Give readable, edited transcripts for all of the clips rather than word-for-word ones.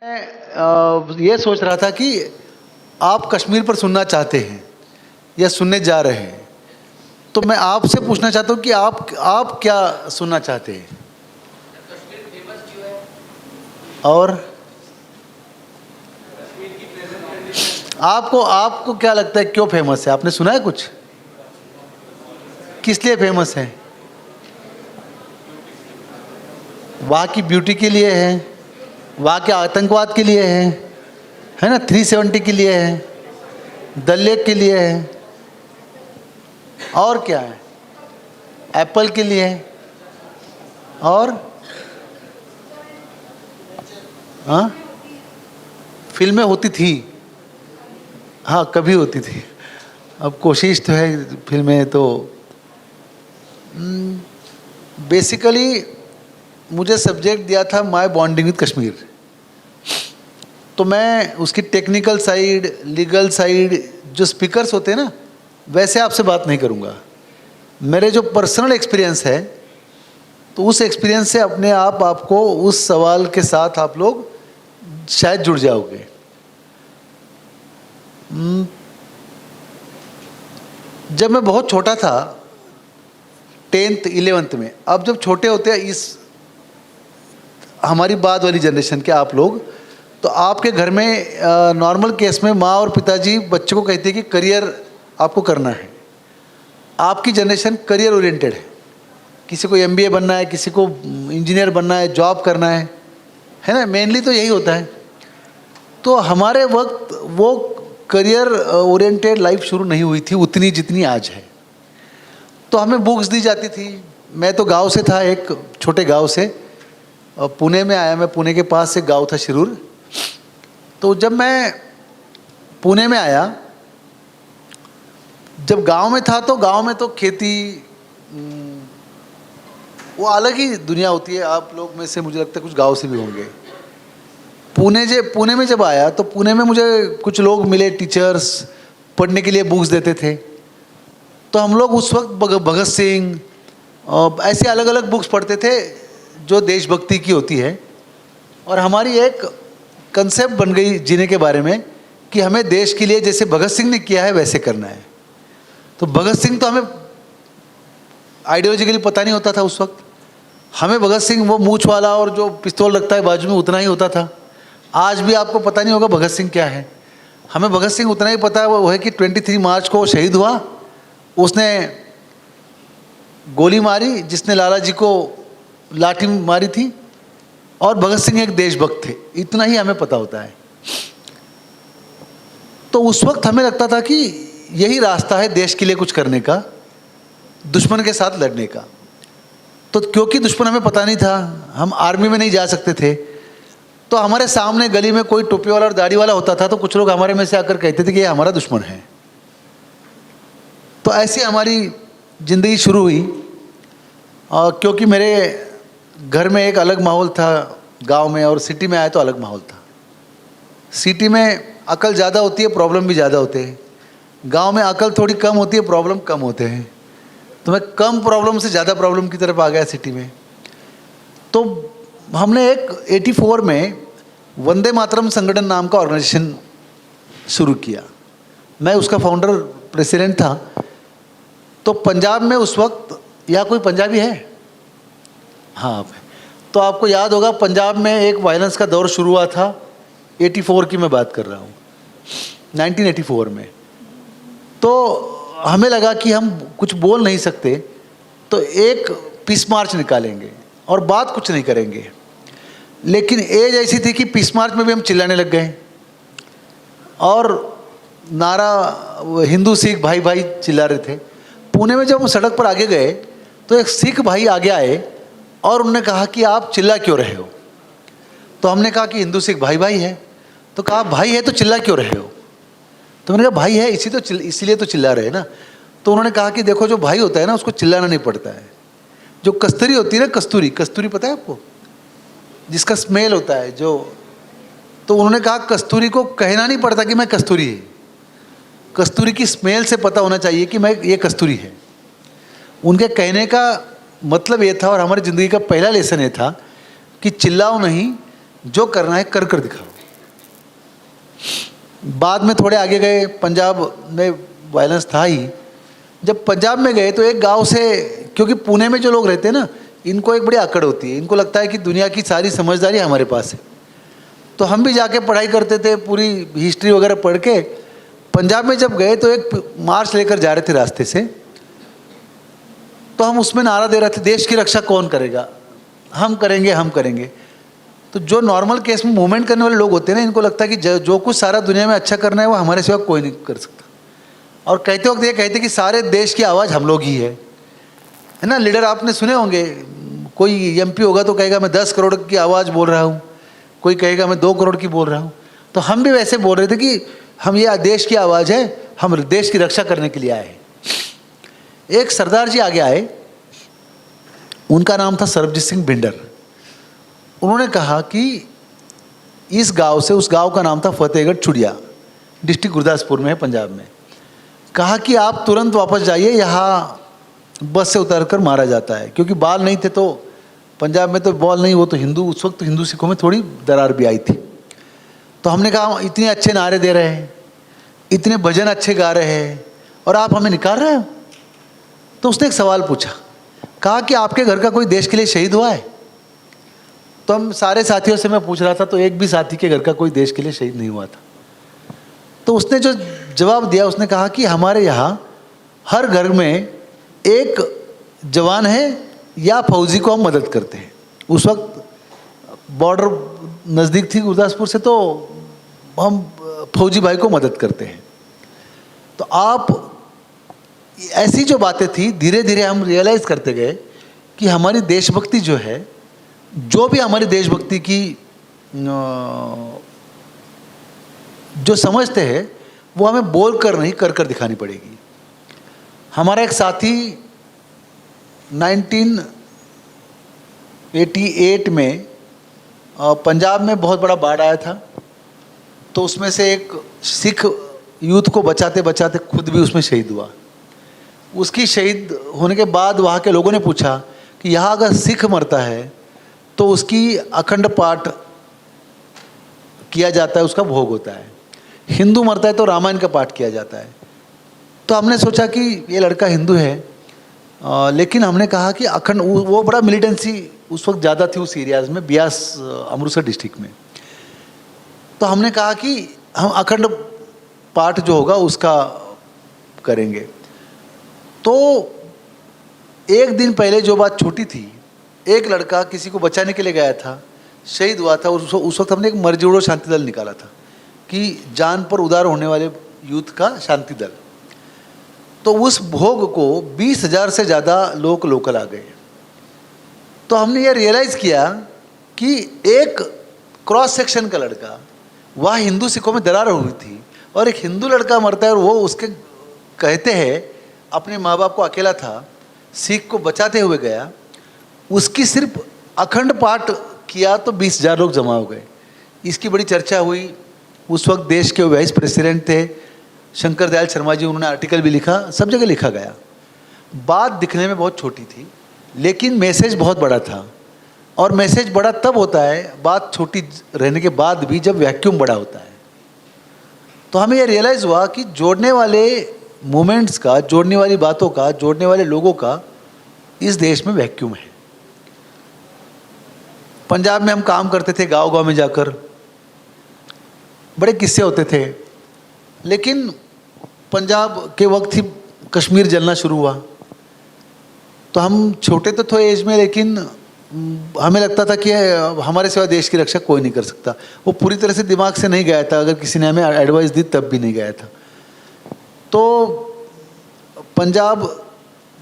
मैं ये सोच रहा था कि आप कश्मीर पर सुनना चाहते हैं या सुनने जा रहे हैं, तो मैं आपसे पूछना चाहता हूँ कि आप क्या सुनना चाहते हैं? कश्मीर फेमस क्यों है? और आपको क्या लगता है क्यों फेमस है? आपने सुना है कुछ? किस लिए फेमस है? वहाँ की ब्यूटी के लिए है, वहाँ के आतंकवाद के लिए है ना, 370 के लिए है, डल लेक के लिए है, और क्या है, एप्पल के लिए है, और हाँ फिल्में होती थी, हाँ कभी होती थी, अब कोशिश तो है फिल्में तो बेसिकली मुझे सब्जेक्ट दिया था माय बॉन्डिंग विद कश्मीर, तो मैं उसकी टेक्निकल साइड, लीगल साइड, जो स्पीकर्स होते हैं ना, वैसे आपसे बात नहीं करूँगा। मेरे जो पर्सनल एक्सपीरियंस है, तो उस एक्सपीरियंस से अपने आपको उस सवाल के साथ आप लोग शायद जुड़ जाओगे। जब मैं बहुत छोटा था, 10th 11th में, अब जब छोटे होते हैं, इस हमारी बाद वाली जनरेशन के आप लोग, तो आपके घर में नॉर्मल केस में माँ और पिताजी बच्चों को कहते हैं कि करियर आपको करना है। आपकी जनरेशन करियर ओरिएंटेड है, किसी को MBA बनना है, किसी को इंजीनियर बनना है, जॉब करना है ना, मेनली तो यही होता है। तो हमारे वक्त वो करियर ओरिएंटेड लाइफ शुरू नहीं हुई थी उतनी जितनी आज है। तो हमें बुक्स दी जाती थी। मैं तो गांव से था, एक छोटे गांव से पुणे में आया। मैं पुणे के पास एक गांव था शिरूर। तो जब मैं पुणे में आया, जब गांव में था, तो गांव में तो खेती वो अलग ही दुनिया होती है। आप लोग में से मुझे लगता है कुछ गांव से भी होंगे। पुणे में जब आया, तो पुणे में मुझे कुछ लोग मिले, टीचर्स, पढ़ने के लिए बुक्स देते थे। तो हम लोग उस वक्त भगत सिंह ऐसे अलग अलग बुक्स पढ़ते थे जो देशभक्ति की होती है। और हमारी एक कंसेप्ट बन गई जीने के बारे में कि हमें देश के लिए जैसे भगत सिंह ने किया है वैसे करना है। तो भगत सिंह तो हमें आइडियोलॉजिकली पता नहीं होता था उस वक्त। हमें भगत सिंह वो मूछ वाला और जो पिस्तौल रखता है बाजू में, उतना ही होता था। आज भी आपको पता नहीं होगा भगत सिंह क्या है। हमें भगत सिंह उतना ही पता है, वो है कि 23 मार्च को शहीद हुआ, उसने गोली मारी जिसने लाला जी को लाठी मारी थी, और भगत सिंह एक देशभक्त थे। इतना ही हमें पता होता है। तो उस वक्त हमें लगता था कि यही रास्ता है देश के लिए कुछ करने का, दुश्मन के साथ लड़ने का। तो क्योंकि दुश्मन हमें पता नहीं था, हम आर्मी में नहीं जा सकते थे, तो हमारे सामने गली में कोई टोपी वाला और दाढ़ी वाला होता था, तो कुछ लोग हमारे में से आकर कहते थे कि ये हमारा दुश्मन है। तो ऐसी हमारी ज़िंदगी शुरू हुई। क्योंकि मेरे घर में एक अलग माहौल था गांव में, और सिटी में आया तो अलग माहौल था। सिटी में अकल ज़्यादा होती है, प्रॉब्लम भी ज़्यादा होते हैं। गांव में अकल थोड़ी कम होती है, प्रॉब्लम कम होते हैं। तो मैं कम प्रॉब्लम से ज़्यादा प्रॉब्लम की तरफ आ गया सिटी में। तो हमने एक 84 में वंदे मातरम संगठन नाम का ऑर्गेनाइजेशन शुरू किया। मैं उसका फाउंडर प्रेसिडेंट था। तो पंजाब में उस वक्त, या कोई पंजाबी है? हाँ, तो आपको याद होगा पंजाब में एक वायलेंस का दौर शुरू हुआ था। 84 की मैं बात कर रहा हूँ, 1984 में। तो हमें लगा कि हम कुछ बोल नहीं सकते, तो एक पीस मार्च निकालेंगे और बात कुछ नहीं करेंगे। लेकिन एज ऐसी थी कि पीस मार्च में भी हम चिल्लाने लग गए, और नारा हिंदू सिख भाई भाई चिल्ला रहे थे। पुणे में जब हम सड़क पर आगे गए, तो एक सिख भाई आगे आए और उन्होंने कहा कि आप चिल्ला क्यों रहे हो? तो हमने कहा कि हिंदू सिख भाई भाई है। तो कहा भाई है तो चिल्ला क्यों रहे हो? तो मैंने कहा भाई है इसीलिए तो चिल्ला रहे हैं ना। तो उन्होंने कहा कि देखो, जो भाई होता है ना, उसको चिल्लाना नहीं पड़ता है। जो कस्तूरी होती है ना, कस्तूरी पता है आपको, जिसका स्मेल होता है जो, तो उन्होंने कहा कस्तूरी को कहना नहीं पड़ता कि मैं कस्तूरी है, कस्तूरी की स्मेल से पता होना चाहिए कि मैं ये कस्तूरी है। उनके कहने का मतलब ये था, और हमारी ज़िंदगी का पहला लेसन ये था कि चिल्लाओ नहीं, जो करना है कर कर दिखाओ। बाद में थोड़े आगे गए, पंजाब में वायलेंस था ही। जब पंजाब में गए तो एक गांव से, क्योंकि पुणे में जो लोग रहते हैं ना, इनको एक बड़ी अकड़ होती है, इनको लगता है कि दुनिया की सारी समझदारी हमारे पास है। तो हम भी जाके पढ़ाई करते थे, पूरी हिस्ट्री वगैरह पढ़ के। पंजाब में जब गए तो एक मार्च लेकर जा रहे थे रास्ते से, तो हम उसमें नारा दे रहे थे, देश की रक्षा कौन करेगा, हम करेंगे हम करेंगे। तो जो नॉर्मल केस में मूवमेंट करने वाले लोग होते हैं ना, इनको लगता है कि जो कुछ सारा दुनिया में अच्छा करना है वो हमारे सिवा कोई नहीं कर सकता। और कहते वक्त ये कहते कि सारे देश की आवाज़ हम लोग ही है ना। लीडर आपने सुने होंगे, कोई एमपी होगा तो कहेगा मैं 10 करोड़ की आवाज़ बोल रहा हूँ, कोई कहेगा मैं 2 करोड़ की बोल रहा हूँ। तो हम भी वैसे बोल रहे थे कि हम ये देश की आवाज़ है, हम देश की रक्षा करने के लिए आए हैं। एक सरदार जी आगे आए, उनका नाम था सरबजीत सिंह भिंडर। उन्होंने कहा कि इस गांव से, उस गांव का नाम था फतेहगढ़ चुड़िया, डिस्ट्रिक्ट गुरदासपुर में है, पंजाब में। कहा कि आप तुरंत वापस जाइए, यहाँ बस से उतरकर मारा जाता है। क्योंकि बाल नहीं थे, तो पंजाब में तो बॉल नहीं, वो तो हिंदू, उस वक्त तो हिंदू सिखों में थोड़ी दरार भी आई थी। तो हमने कहा इतने अच्छे नारे दे रहे हैं, इतने भजन अच्छे गा रहे हैं, और आप हमें निकाल रहे हो। तो उसने एक सवाल पूछा, कहा कि आपके घर का कोई देश के लिए शहीद हुआ है? तो हम सारे साथियों से मैं पूछ रहा था, तो एक भी साथी के घर का कोई देश के लिए शहीद नहीं हुआ था। तो उसने जो जवाब दिया, उसने कहा कि हमारे यहाँ हर घर में एक जवान है या फौजी को हम मदद करते हैं। उस वक्त बॉर्डर नज़दीक थी गुरदासपुर से, तो हम फौजी भाई को मदद करते हैं। तो आप ऐसी जो बातें थी, धीरे धीरे हम रियलाइज़ करते गए कि हमारी देशभक्ति जो है, जो भी हमारी देशभक्ति की जो समझते हैं, वो हमें बोल कर नहीं कर कर दिखानी पड़ेगी। हमारा एक साथी 1988 में पंजाब में बहुत बड़ा बाढ़ आया था। तो उसमें से एक सिख यूथ को बचाते बचाते खुद भी उसमें शहीद हुआ। उसकी शहीद होने के बाद वहाँ के लोगों ने पूछा कि यहाँ अगर सिख मरता है तो उसकी अखंड पाठ किया जाता है, उसका भोग होता है। हिंदू मरता है तो रामायण का पाठ किया जाता है। तो हमने सोचा कि ये लड़का हिंदू है, लेकिन हमने कहा कि अखंड, वो बड़ा मिलिटेंसी उस वक्त ज़्यादा थी उस एरियाज़ में, बियास अमृतसर डिस्ट्रिक्ट में। तो हमने कहा कि हम अखंड पाठ जो होगा उसका करेंगे। तो एक दिन पहले जो बात छूटी थी, एक लड़का किसी को बचाने के लिए गया था, शहीद हुआ था। उस वक्त हमने एक मरजोड़ो शांति दल निकाला था कि जान पर उदार होने वाले यूथ का शांति दल। तो उस भोग को 20,000 से ज़्यादा लोग लोकल आ गए। तो हमने ये रियलाइज़ किया कि एक क्रॉस सेक्शन का लड़का, वह हिंदू सिखों में दरार हुई थी, और एक हिंदू लड़का मरता है और वो उसके कहते हैं अपने माँ बाप को अकेला था, सिख को बचाते हुए गया। उसकी सिर्फ अखंड पाठ किया तो 20,000 लोग जमा हो गए। इसकी बड़ी चर्चा हुई। उस वक्त देश के वाइस प्रेसिडेंट थे शंकर दयाल शर्मा जी, उन्होंने आर्टिकल भी लिखा, सब जगह लिखा गया। बात दिखने में बहुत छोटी थी, लेकिन मैसेज बहुत बड़ा था। और मैसेज बड़ा तब होता है, बात छोटी रहने के बाद भी, जब वैक्यूम बड़ा होता है। तो हमें यह रियलाइज़ हुआ कि जोड़ने वाले मूवमेंट्स का, जोड़ने वाली बातों का, जोड़ने वाले लोगों का इस देश में वैक्यूम है। पंजाब में हम काम करते थे, गांव गांव में जाकर बड़े किस्से होते थे। लेकिन पंजाब के वक्त ही कश्मीर जलना शुरू हुआ। तो हम छोटे तो थे एज में, लेकिन हमें लगता था कि हमारे सिवा देश की रक्षा कोई नहीं कर सकता। वो पूरी तरह से दिमाग से नहीं गया था, अगर किसी ने हमें एडवाइस दी तब भी नहीं गया था। तो पंजाब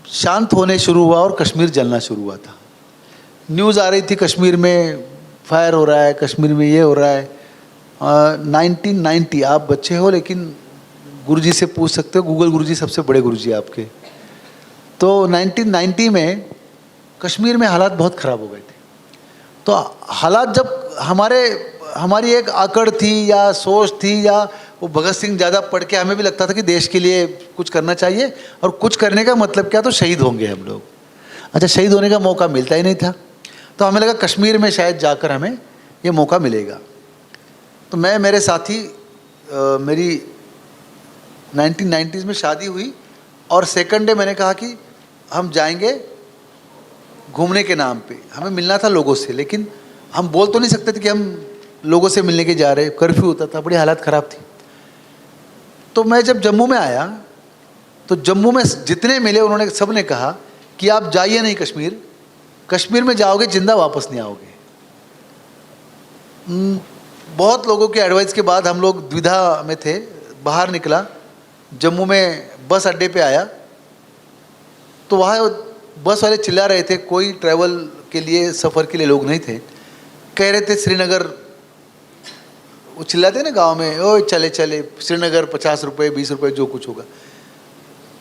शांत होने शुरू हुआ और कश्मीर जलना शुरू हुआ था। न्यूज़ आ रही थी कश्मीर में फायर हो रहा है, कश्मीर में ये हो रहा है। 1990, आप बच्चे हो लेकिन गुरुजी से पूछ सकते हो, गूगल गुरुजी सबसे बड़े गुरुजी आपके। तो 1990 में कश्मीर में हालात बहुत ख़राब हो गए थे। तो हालात जब हमारी एक आकड़ थी या सोच थी, या वो भगत सिंह ज़्यादा पढ़ के हमें भी लगता था कि देश के लिए कुछ करना चाहिए, और कुछ करने का मतलब क्या, तो शहीद होंगे हम लोग। अच्छा, शहीद होने का मौका मिलता ही नहीं था। तो हमें लगा कश्मीर में शायद जाकर हमें ये मौका मिलेगा। तो मैं, मेरे साथी, मेरी 1990s में शादी हुई और सेकंड डे मैंने कहा कि हम जाएंगे घूमने के नाम पे। हमें मिलना था लोगों से, लेकिन हम बोल तो नहीं सकते थे कि हम लोगों से मिलने के जा रहे। कर्फ्यू होता था, बड़ी हालत ख़राब थी। तो मैं जब जम्मू में आया तो जम्मू में जितने मिले उन्होंने सब ने कहा कि आप जाइए नहीं कश्मीर, कश्मीर में जाओगे जिंदा वापस नहीं आओगे। बहुत लोगों के एडवाइस के बाद हम लोग द्विधा में थे। बाहर निकला, जम्मू में बस अड्डे पे आया तो वहाँ बस वाले चिल्ला रहे थे, कोई ट्रैवल के लिए, सफ़र के लिए लोग नहीं थे। कह रहे थे श्रीनगर, वो चिल्लाते ना गांव में, ओ चले चले श्रीनगर, 50 रुपये 20 रुपये जो कुछ होगा।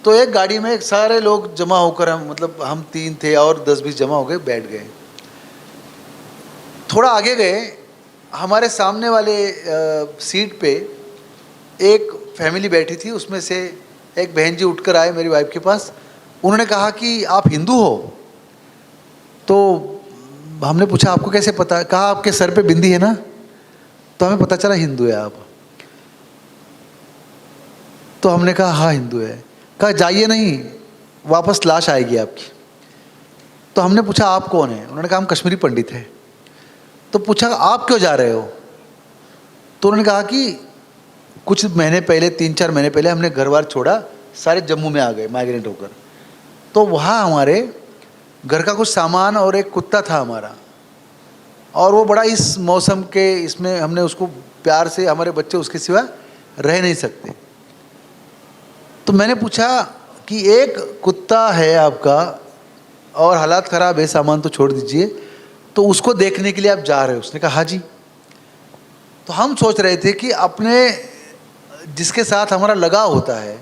तो एक गाड़ी में सारे लोग जमा होकर, हम 3 थे और 10-20 जमा हो गए, बैठ गए। थोड़ा आगे गए, हमारे सामने वाले सीट पे एक फैमिली बैठी थी। उसमें से एक बहन जी उठकर आए मेरी वाइफ के पास। उन्होंने कहा कि आप हिंदू हो? तो हमने पूछा आपको कैसे पता? कहा आपके सर पे बिंदी है ना, तो हमें पता चला हिंदू है आप। तो हमने कहा हाँ हिंदू है। कहा जाइए नहीं, वापस लाश आएगी आपकी। तो हमने पूछा आप कौन है? उन्होंने कहा हम कश्मीरी पंडित हैं। तो पूछा आप क्यों जा रहे हो? तो उन्होंने कहा कि कुछ महीने पहले, 3-4 महीने पहले हमने घर बार छोड़ा, सारे जम्मू में आ गए माइग्रेट होकर। तो वहाँ हमारे घर का कुछ सामान और एक कुत्ता था हमारा, और वो बड़ा इस मौसम के इसमें हमने उसको प्यार से, हमारे बच्चे उसके सिवा रह नहीं सकते। तो मैंने पूछा कि एक कुत्ता है आपका और हालात ख़राब है, सामान तो छोड़ दीजिए, तो उसको देखने के लिए आप जा रहे हो? उसने कहा हाँ जी। तो हम सोच रहे थे कि अपने जिसके साथ हमारा लगाव होता है,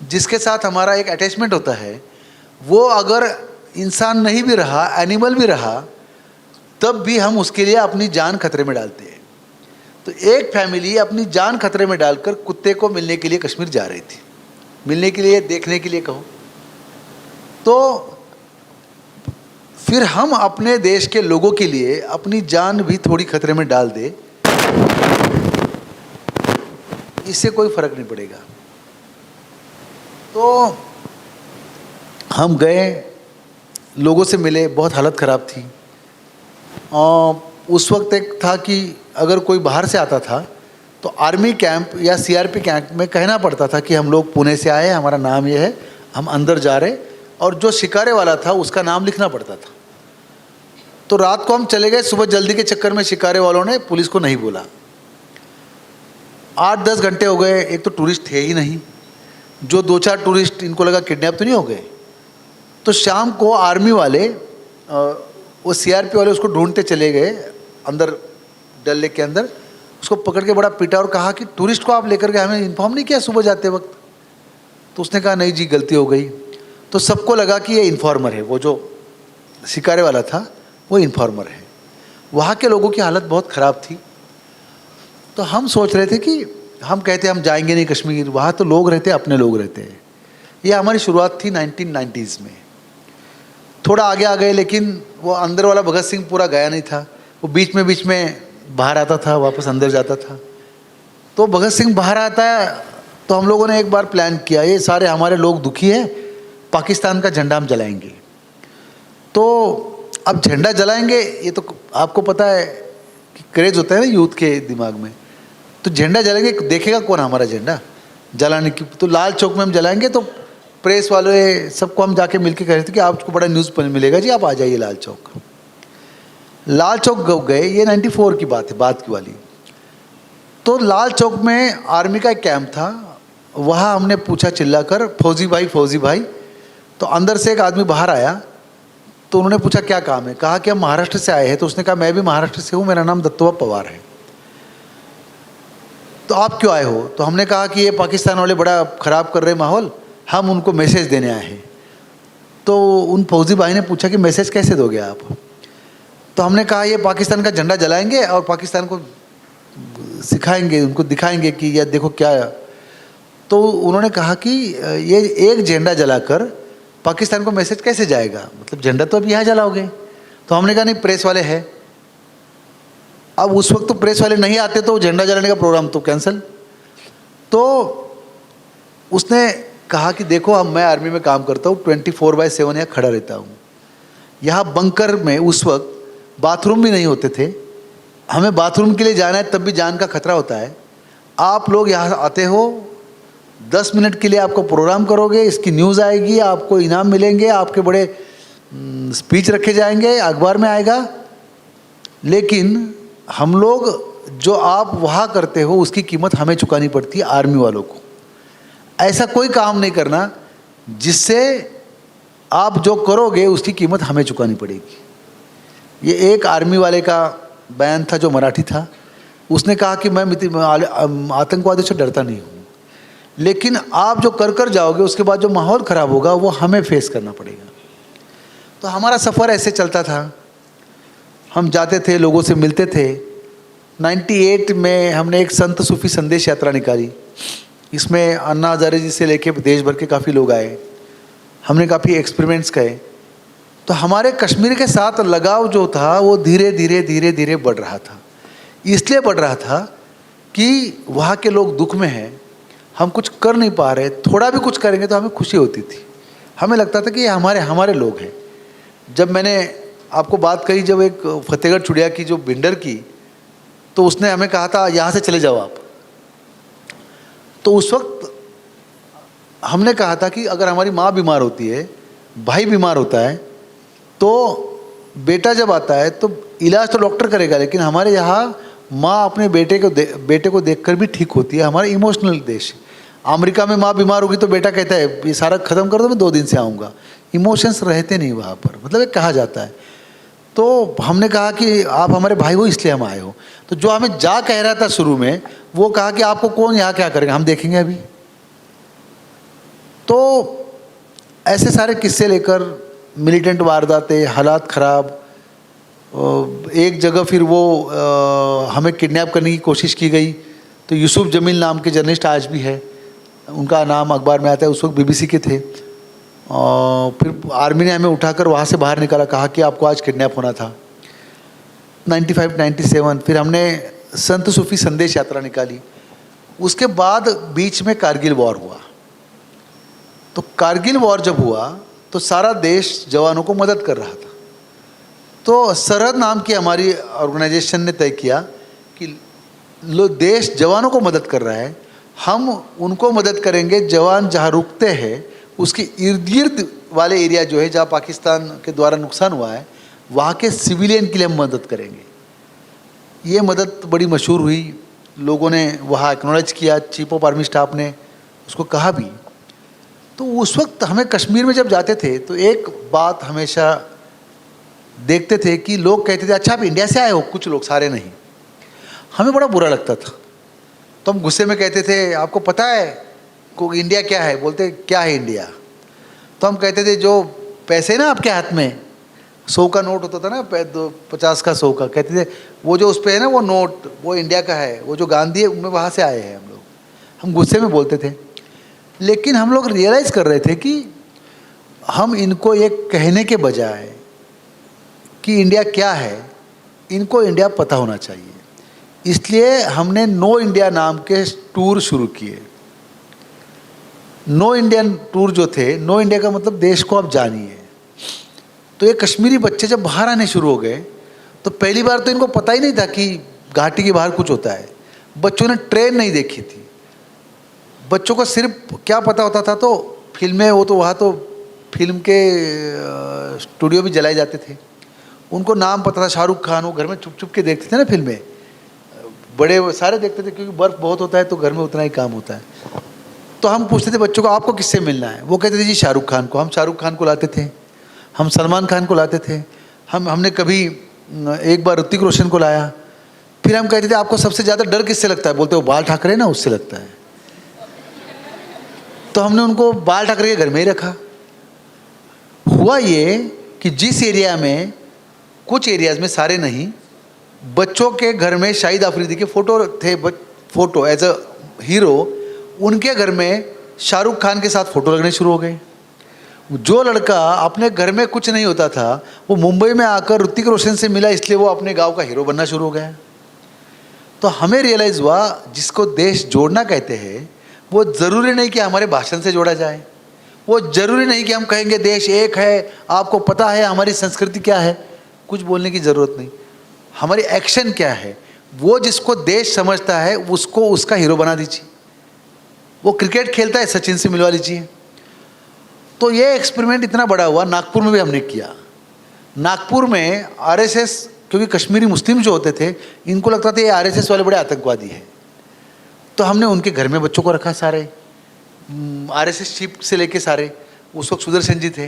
जिसके साथ हमारा एक अटैचमेंट होता है, वो अगर इंसान नहीं भी रहा, एनिमल भी रहा, तब भी हम उसके लिए अपनी जान खतरे में डालते हैं। तो एक फैमिली अपनी जान खतरे में डालकर कुत्ते को मिलने के लिए कश्मीर जा रही थी, मिलने के लिए, देखने के लिए कहो। तो फिर हम अपने देश के लोगों के लिए अपनी जान भी थोड़ी खतरे में डाल दे, इससे कोई फर्क नहीं पड़ेगा। तो हम गए, लोगों से मिले, बहुत हालत ख़राब थी। उस वक्त एक था कि अगर कोई बाहर से आता था तो आर्मी कैंप या सीआरपी कैंप में कहना पड़ता था कि हम लोग पुणे से आए, हमारा नाम ये है, हम अंदर जा रहे, और जो शिकारे वाला था उसका नाम लिखना पड़ता था। तो रात को हम चले गए, सुबह जल्दी के चक्कर में शिकारे वालों ने पुलिस को नहीं बोला। 8-10 घंटे हो गए, एक तो टूरिस्ट थे ही नहीं, जो 2-4 टूरिस्ट, इनको लगा किडनैप तो नहीं हो गए। तो शाम को आर्मी वाले, वो सीआरपी वाले उसको ढूंढते चले गए अंदर, डल लेक के अंदर, उसको पकड़ के बड़ा पीटा और कहा कि टूरिस्ट को आप लेकर गए, हमें इन्फॉर्म नहीं किया सुबह जाते वक्त। तो उसने कहा नहीं जी, गलती हो गई। तो सबको लगा कि ये इन्फॉर्मर है, वो जो शिकारे वाला था वो इन्फॉर्मर है। वहाँ के लोगों की हालत बहुत ख़राब थी। तो हम सोच रहे थे कि हम कहते हम जाएंगे नहीं कश्मीर, वहाँ तो लोग रहते, अपने लोग रहते हैं। ये हमारी शुरुआत थी 1990s में। थोड़ा आगे आ गए, लेकिन वो अंदर वाला भगत सिंह पूरा गया नहीं था। वो बीच में बाहर आता था, वापस अंदर जाता था। तो भगत सिंह बाहर आता है तो हम लोगों ने एक बार प्लान किया, ये सारे हमारे लोग दुखी हैं, पाकिस्तान का झंडा हम जलाएंगे। तो अब झंडा जलाएंगे, ये तो आपको पता है कि क्रेज होता है ना यूथ के दिमाग में। तो झंडा जलाएंगे, देखेगा कौन हमारा झंडा जलाने की? तो लाल चौक में हम जलाएंगे। तो प्रेस वाले सबको हम जाके मिलके कह रहे थे कि आपको बड़ा न्यूज़ मिलेगा जी, आप आ जाइए लाल चौक। लाल चौक गए, ये 94 की बात है, बाद की वाली। तो लाल चौक में आर्मी का एक कैंप था, वहाँ हमने पूछा चिल्लाकर, फौजी भाई। तो अंदर से एक आदमी बाहर आया, तो उन्होंने पूछा क्या काम है? कहा कि हम महाराष्ट्र से आए हैं। तो उसने कहा मैं भी महाराष्ट्र से हूँ, मेरा नाम दत्तोबा पवार है। तो आप क्यों आए हो? तो हमने कहा कि ये पाकिस्तान वाले बड़ा ख़राब कर रहे माहौल, हम उनको मैसेज देने आए हैं। तो उन फौजी भाई ने पूछा कि मैसेज कैसे दोगे आप? तो हमने कहा ये पाकिस्तान का झंडा जलाएंगे और पाकिस्तान को सिखाएंगे, उनको दिखाएंगे कि यह देखो क्या है। तो उन्होंने कहा कि ये एक झंडा जलाकर पाकिस्तान को मैसेज कैसे जाएगा, मतलब झंडा तो अब यहाँ जलाओगे। तो हमने कहा नहीं, प्रेस वाले हैं। अब उस वक्त तो प्रेस वाले नहीं आते तो झंडा जलाने का प्रोग्राम तो कैंसिल। तो उसने कहा कि देखो अब मैं आर्मी में काम करता हूँ, 24/7 यहाँ खड़ा रहता हूँ। यहाँ बंकर में उस वक्त बाथरूम भी नहीं होते थे, हमें बाथरूम के लिए जाना है तब भी जान का खतरा होता है। आप लोग यहाँ आते हो, 10 मिनट के लिए आपको प्रोग्राम करोगे, इसकी न्यूज़ आएगी, आपको इनाम मिलेंगे, आपके बड़े स्पीच रखे जाएंगे, अखबार में आएगा, लेकिन हम लोग जो आप वहाँ करते हो उसकी कीमत हमें चुकानी पड़ती है आर्मी वालों को। ऐसा कोई काम नहीं करना जिससे आप जो करोगे उसकी कीमत हमें चुकानी पड़ेगी। ये एक आर्मी वाले का बयान था जो मराठी था। उसने कहा कि मैं आतंकवादियों से डरता नहीं हूँ, लेकिन आप जो कर जाओगे उसके बाद जो माहौल ख़राब होगा वो हमें फेस करना पड़ेगा। तो हमारा सफ़र ऐसे चलता था, हम जाते थे, लोगों से मिलते थे। 98 में हमने एक संत सूफी संदेश यात्रा निकाली। इसमें अन्ना हजारे जी से लेके देश भर के काफ़ी लोग आए, हमने काफ़ी एक्सपेरिमेंट्स किए। तो हमारे कश्मीर के साथ लगाव जो था वो धीरे धीरे बढ़ रहा था। इसलिए बढ़ रहा था कि वहाँ के लोग दुख में हैं, हम कुछ कर नहीं पा रहे, थोड़ा भी कुछ करेंगे तो हमें खुशी होती थी। हमें लगता था कि ये हमारे लोग हैं। जब मैंने आपको बात कही जब एक फतेहगढ़ चुड़िया की जो बिल्डर की, तो उसने हमें कहा था यहाँ से चले जाओ आप। तो उस वक्त हमने कहा था कि अगर हमारी माँ बीमार होती है, भाई बीमार होता है, तो बेटा जब आता है तो इलाज तो डॉक्टर करेगा, लेकिन हमारे यहाँ माँ अपने बेटे को देखकर भी ठीक होती है। हमारा इमोशनल देश है। अमेरिका में माँ बीमार होगी तो बेटा कहता है ये सारा ख़त्म कर दो, मैं 2 दिन से आऊँगा। इमोशंस रहते नहीं वहाँ पर, मतलब एक कहा जाता है। तो हमने कहा कि आप हमारे भाई हो इसलिए हम आए हो। तो जो हमें जा कह रहा था शुरू में, वो कहा कि आपको कौन यहाँ क्या करेगा, हम देखेंगे अभी। तो ऐसे सारे किस्से लेकर मिलिटेंट वारदातें, हालात ख़राब। एक जगह फिर वो हमें किडनैप करने की कोशिश की गई। तो यूसुफ जमील नाम के जर्नलिस्ट आज भी है, उनका नाम अखबार में आता है, उस वक्त BBC के थे। फिर आर्मी ने हमें उठाकर वहाँ से बाहर निकाला, कहा कि आपको आज किडनैप होना था। 95-97 फिर हमने संत सूफी संदेश यात्रा निकाली। उसके बाद बीच में कारगिल वॉर हुआ। तो कारगिल वॉर जब हुआ तो सारा देश जवानों को मदद कर रहा था। तो सरहद नाम की हमारी ऑर्गेनाइजेशन ने तय किया कि देश जवानों को मदद कर रहा है, हम उनको मदद करेंगे जवान जहाँ रुकते हैं उसके इर्द गिर्द वाले एरिया जो है जहाँ पाकिस्तान के द्वारा नुकसान हुआ है, वहाँ के सिविलियन के लिए हम मदद करेंगे। ये मदद बड़ी मशहूर हुई, लोगों ने वहाँ एक्नॉलेज किया, चीफ ऑफ आर्मी स्टाफ ने उसको कहा भी। तो उस वक्त हमें कश्मीर में जब जाते थे तो एक बात हमेशा देखते थे कि लोग कहते थे अच्छा आप इंडिया से आए हो, कुछ लोग, सारे नहीं। हमें बड़ा बुरा लगता था। तो हम गुस्से में कहते थे आपको पता है को इंडिया क्या है? बोलते क्या है इंडिया? तो हम कहते थे जो पैसे ना आपके हाथ में, 100 का नोट होता था ना, 50 का 100 का, कहते थे वो जो उस पर है ना वो नोट, वो इंडिया का है, वो जो गांधी है उनमें वहाँ से आए हैं हम लोग। हम गुस्से में बोलते थे, लेकिन हम लोग रियलाइज़ कर रहे थे कि हम इनको ये कहने के बजाय कि इंडिया क्या है, इनको इंडिया पता होना चाहिए। इसलिए हमने नो इंडिया नाम के टूर शुरू किए। नो इंडियन टूर जो थे, नो इंडिया का मतलब देश को आप जानिए। तो ये कश्मीरी बच्चे जब बाहर आने शुरू हो गए तो पहली बार तो इनको पता ही नहीं था कि घाटी के बाहर कुछ होता है। बच्चों ने ट्रेन नहीं देखी थी, बच्चों को सिर्फ क्या पता होता था तो फिल्में, वो तो वहाँ तो फिल्म के स्टूडियो भी जलाए जाते थे, उनको नाम पता था शाहरुख खान। वो घर में छुप छुप के देखते थे ना फिल्में, बड़े सारे देखते थे क्योंकि बर्फ़ बहुत होता है तो घर में उतना ही काम होता है। तो हम पूछते थे बच्चों को आपको किससे मिलना है? वो कहते थे जी शाहरुख खान को। हम शाहरुख खान को लाते थे, हम सलमान खान को लाते थे, हमने कभी एक बार ऋतिक रोशन को लाया। फिर हम कहते थे आपको सबसे ज़्यादा डर किससे लगता है? बोलते वो बाल ठाकरे ना, उससे लगता है। तो हमने उनको बाल ठाकरे के घर में ही रखा। हुआ ये कि जिस एरिया में, कुछ एरियाज़ में, सारे नहीं, बच्चों के घर में शाहिद आफरीदी के फ़ोटो थे, फ़ोटो एज अ हीरो, उनके घर में शाहरुख खान के साथ फ़ोटो लगने शुरू हो गए। जो लड़का अपने घर में कुछ नहीं होता था वो मुंबई में आकर ऋतिक रोशन से मिला, इसलिए वो अपने गांव का हीरो बनना शुरू हो गया। तो हमें रियलाइज़ हुआ जिसको देश जोड़ना कहते हैं वो ज़रूरी नहीं कि हमारे भाषण से जोड़ा जाए, वो ज़रूरी नहीं कि हम कहेंगे देश एक है, आपको पता है हमारी संस्कृति क्या है, कुछ बोलने की ज़रूरत नहीं। हमारी एक्शन क्या है, वो जिसको देश समझता है उसको उसका हीरो बना दीजिए। वो क्रिकेट खेलता है, सचिन से मिलवा लीजिए। तो ये एक्सपेरिमेंट इतना बड़ा हुआ, नागपुर में भी हमने किया। नागपुर में आरएसएस, क्योंकि कश्मीरी मुस्लिम जो होते थे इनको लगता था ये आरएसएस वाले बड़े आतंकवादी हैं, तो हमने उनके घर में बच्चों को रखा, सारे आरएसएस चीफ से लेके सारे। उस वक्त सुदर्शन जी थे।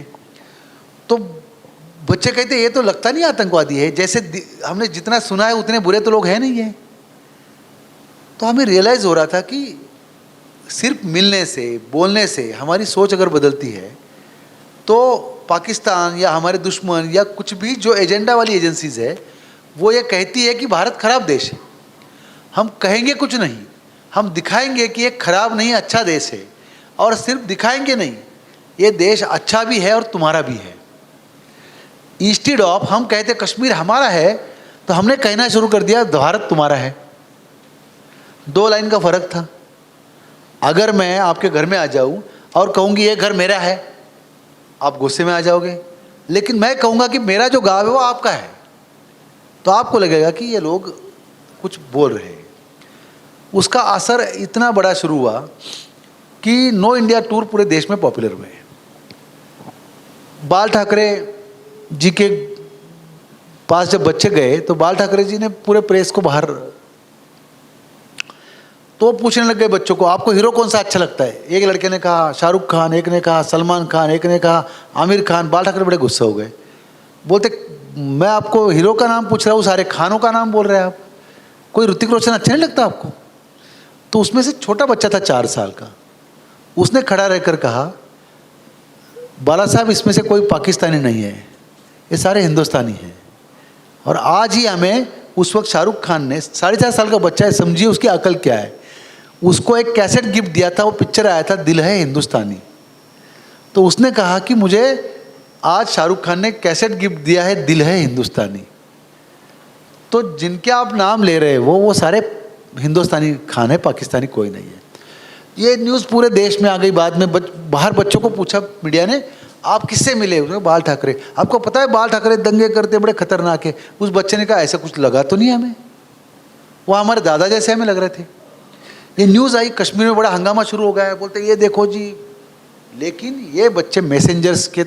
तो बच्चे कहते ये तो लगता नहीं आतंकवादी है, जैसे हमने जितना सुना है उतने बुरे तो लोग हैं नहीं है। तो हमें रियलाइज़ हो रहा था कि सिर्फ मिलने से, बोलने से हमारी सोच अगर बदलती है तो पाकिस्तान या हमारे दुश्मन या कुछ भी जो एजेंडा वाली एजेंसीज है वो ये कहती है कि भारत खराब देश है, हम कहेंगे कुछ नहीं, हम दिखाएंगे कि ये खराब नहीं अच्छा देश है। और सिर्फ दिखाएंगे नहीं, ये देश अच्छा भी है और तुम्हारा भी है। इंस्टेड ऑफ हम कहते कश्मीर हमारा है, तो हमने कहना शुरू कर दिया भारत तुम्हारा है। 2 लाइन का फ़र्क था। अगर मैं आपके घर में आ जाऊं और कहूँगी ये घर मेरा है, आप गुस्से में आ जाओगे। लेकिन मैं कहूँगा कि मेरा जो गाँव है वो आपका है, तो आपको लगेगा कि ये लोग कुछ बोल रहे हैं। उसका असर इतना बड़ा शुरू हुआ कि नो इंडिया टूर पूरे देश में पॉपुलर हुए। बाल ठाकरे जी के पास जब बच्चे गए तो बाल ठाकरे जी ने पूरे प्रेस को बाहर, तो पूछने लग गए बच्चों को आपको हीरो कौन सा अच्छा लगता है। एक लड़के ने कहा शाहरुख खान, एक ने कहा सलमान खान, एक ने कहा आमिर खान। बाल ठाकरे बड़े गुस्से हो गए, बोलते मैं आपको हीरो का नाम पूछ रहा हूँ, सारे खानों का नाम बोल रहे हैं आप, कोई ऋतिक रोशन अच्छा नहीं लगता आपको। तो उसमें से छोटा बच्चा था 4 साल का, उसने खड़ा रहकर कहा बाला साहब इसमें से कोई पाकिस्तानी नहीं है, ये सारे हिंदुस्तानी हैं। और आज ही हमें, उस वक्त शाहरुख खान ने, 4.5 साल का बच्चा है, समझिए उसकी अकल क्या है, उसको एक कैसेट गिफ्ट दिया था, वो पिक्चर आया था दिल है हिंदुस्तानी। तो उसने कहा कि मुझे आज शाहरुख खान ने कैसेट गिफ्ट दिया है दिल है हिंदुस्तानी। तो जिनके आप नाम ले रहे हैं वो सारे हिंदुस्तानी खान है, पाकिस्तानी कोई नहीं है। ये न्यूज़ पूरे देश में आ गई। बाद में बाहर बच्चों को पूछा मीडिया ने आप किससे मिले, उसने बाल ठाकरे। आपको पता है बाल ठाकरे दंगे करते बड़े खतरनाक है। उस बच्चे ने कहा ऐसा कुछ लगा तो नहीं हमें, वो हमारे दादा जैसे हमें लग रहे थे। ये न्यूज़ आई, कश्मीर में बड़ा हंगामा शुरू हो गया है, बोलते ये देखो जी। लेकिन ये बच्चे मैसेंजर्स के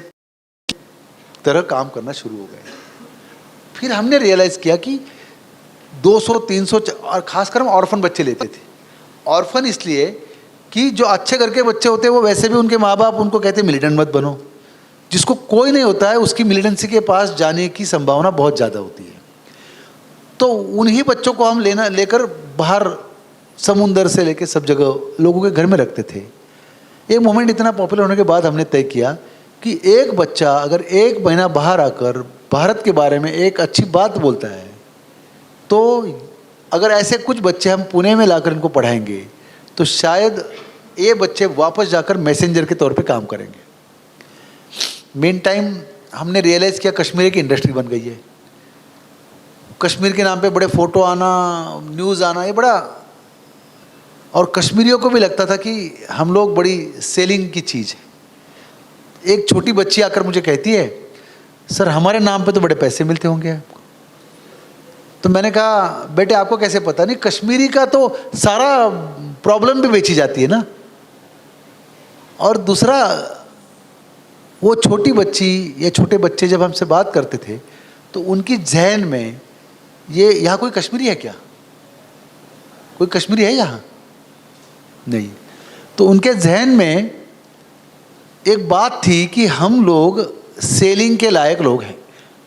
तरह काम करना शुरू हो गए। फिर हमने रियलाइज़ किया कि 200-300 और खासकर हम ऑर्फन बच्चे लेते थे। ऑर्फन इसलिए कि जो अच्छे घर के बच्चे होते हैं वो वैसे भी उनके माँ बाप उनको कहते मिलिटेंट मत बनो। जिसको कोई नहीं होता है उसकी मिलिटेंसी के पास जाने की संभावना बहुत ज़्यादा होती है। तो उन्हीं बच्चों को हम लेकर बाहर समुंदर से लेकर सब जगह लोगों के घर में रखते थे। ये मोमेंट इतना पॉपुलर होने के बाद हमने तय किया कि एक बच्चा अगर 1 महीना बाहर आकर भारत के बारे में एक अच्छी बात बोलता है, तो अगर ऐसे कुछ बच्चे हम पुणे में लाकर इनको पढ़ाएंगे तो शायद ये बच्चे वापस जाकर मैसेंजर के तौर पे काम करेंगे। मेन टाइम हमने रियलाइज़ किया कश्मीर की इंडस्ट्री बन गई है। कश्मीर के नाम पे बड़े फ़ोटो आना, न्यूज़ आना, ये बड़ा, और कश्मीरियों को भी लगता था कि हम लोग बड़ी सेलिंग की चीज़ है। एक छोटी बच्ची आकर मुझे कहती है सर हमारे नाम पे तो बड़े पैसे मिलते होंगे आपको। तो मैंने कहा बेटे आपको कैसे पता, नहीं कश्मीरी का तो सारा प्रॉब्लम भी बेची जाती है ना। और दूसरा, वो छोटी बच्ची या छोटे बच्चे जब हमसे बात करते थे तो उनकी जहन में ये यहाँ कोई कश्मीरी है क्या, कोई कश्मीरी है यहाँ नहीं। तो उनके जहन में एक बात थी कि हम लोग सेलिंग के लायक लोग हैं।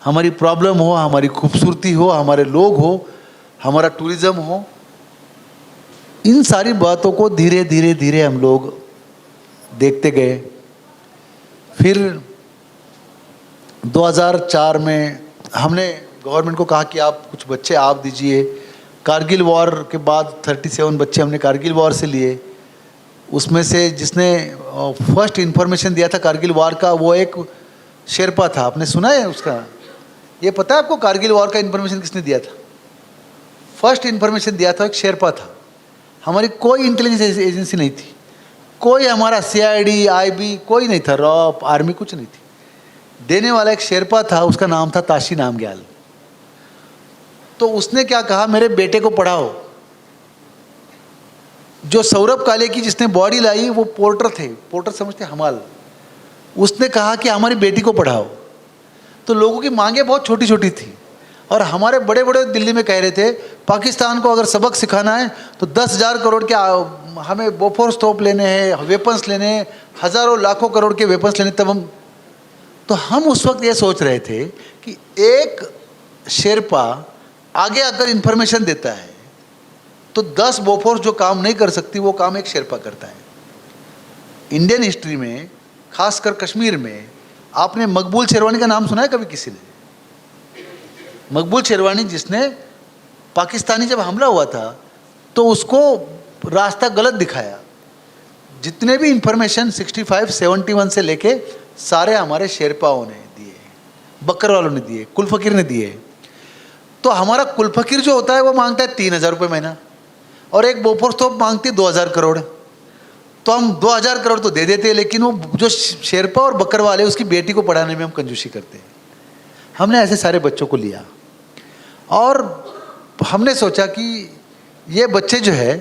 हमारी प्रॉब्लम हो, हमारी खूबसूरती हो, हमारे लोग हो, हमारा टूरिज़्म हो, इन सारी बातों को धीरे धीरे धीरे हम लोग देखते गए। फिर 2004 में हमने गवर्नमेंट को कहा कि आप कुछ बच्चे आप दीजिए। कारगिल वॉर के बाद 37 बच्चे हमने कारगिल वॉर से लिए। उसमें से जिसने फर्स्ट इन्फॉर्मेशन दिया था कारगिल वॉर का वो एक शेरपा था, आपने सुना है उसका? ये पता है आपको कारगिल वॉर का इन्फॉर्मेशन किसने दिया था? फर्स्ट इन्फॉर्मेशन दिया था एक शेरपा था, हमारी कोई इंटेलिजेंस एजेंसी नहीं थी, कोई हमारा सीआईडी आईबी कोई नहीं था, रॉप आर्मी कुछ नहीं थी, देने वाला एक शेरपा था, उसका नाम था ताशी नामग्याल। तो उसने क्या कहा, मेरे बेटे को पढ़ाओ। जो सौरभ काले की जिसने बॉडी लाई वो पोर्टर थे, पोर्टर समझते हमाल, उसने कहा कि हमारी बेटी को पढ़ाओ। तो लोगों की मांगे बहुत छोटी छोटी थी और हमारे बड़े बड़े दिल्ली में कह रहे थे पाकिस्तान को अगर सबक सिखाना है तो 10,000 करोड़ के हमें बोफोर्स तोप लेने हैं, वेपन्स लेने हैं, हज़ारों लाखों करोड़ के वेपन्स लेने, तब हम तो हम उस वक्त ये सोच रहे थे कि एक शेरपा आगे आकर इन्फॉर्मेशन देता है तो 10 बोफोर्स जो काम नहीं कर सकती वो काम एक शेरपा करता है। इंडियन हिस्ट्री में खासकर कश्मीर में आपने मकबूल शेरवानी का नाम सुना है कभी किसी ने? मकबूल शेरवानी जिसने पाकिस्तानी जब हमला हुआ था तो उसको रास्ता गलत दिखाया। जितने भी इंफॉर्मेशन 65-71 से लेके सारे हमारे शेरपाओं ने दिए, बकर वालों ने दिए, कुल फकीर ने दिए। तो हमारा कुल फकीर जो होता है वो मांगता है 3,000 रुपये महीना और एक बोफोर्स तोप मांगती है 2,000 करोड़। तो हम 2,000 करोड़ तो दे देते हैं, लेकिन वो जो शेरपा और बकर वाले उसकी बेटी को पढ़ाने में हम कंजूसी करते हैं। हमने ऐसे सारे बच्चों को लिया और हमने सोचा कि ये बच्चे जो है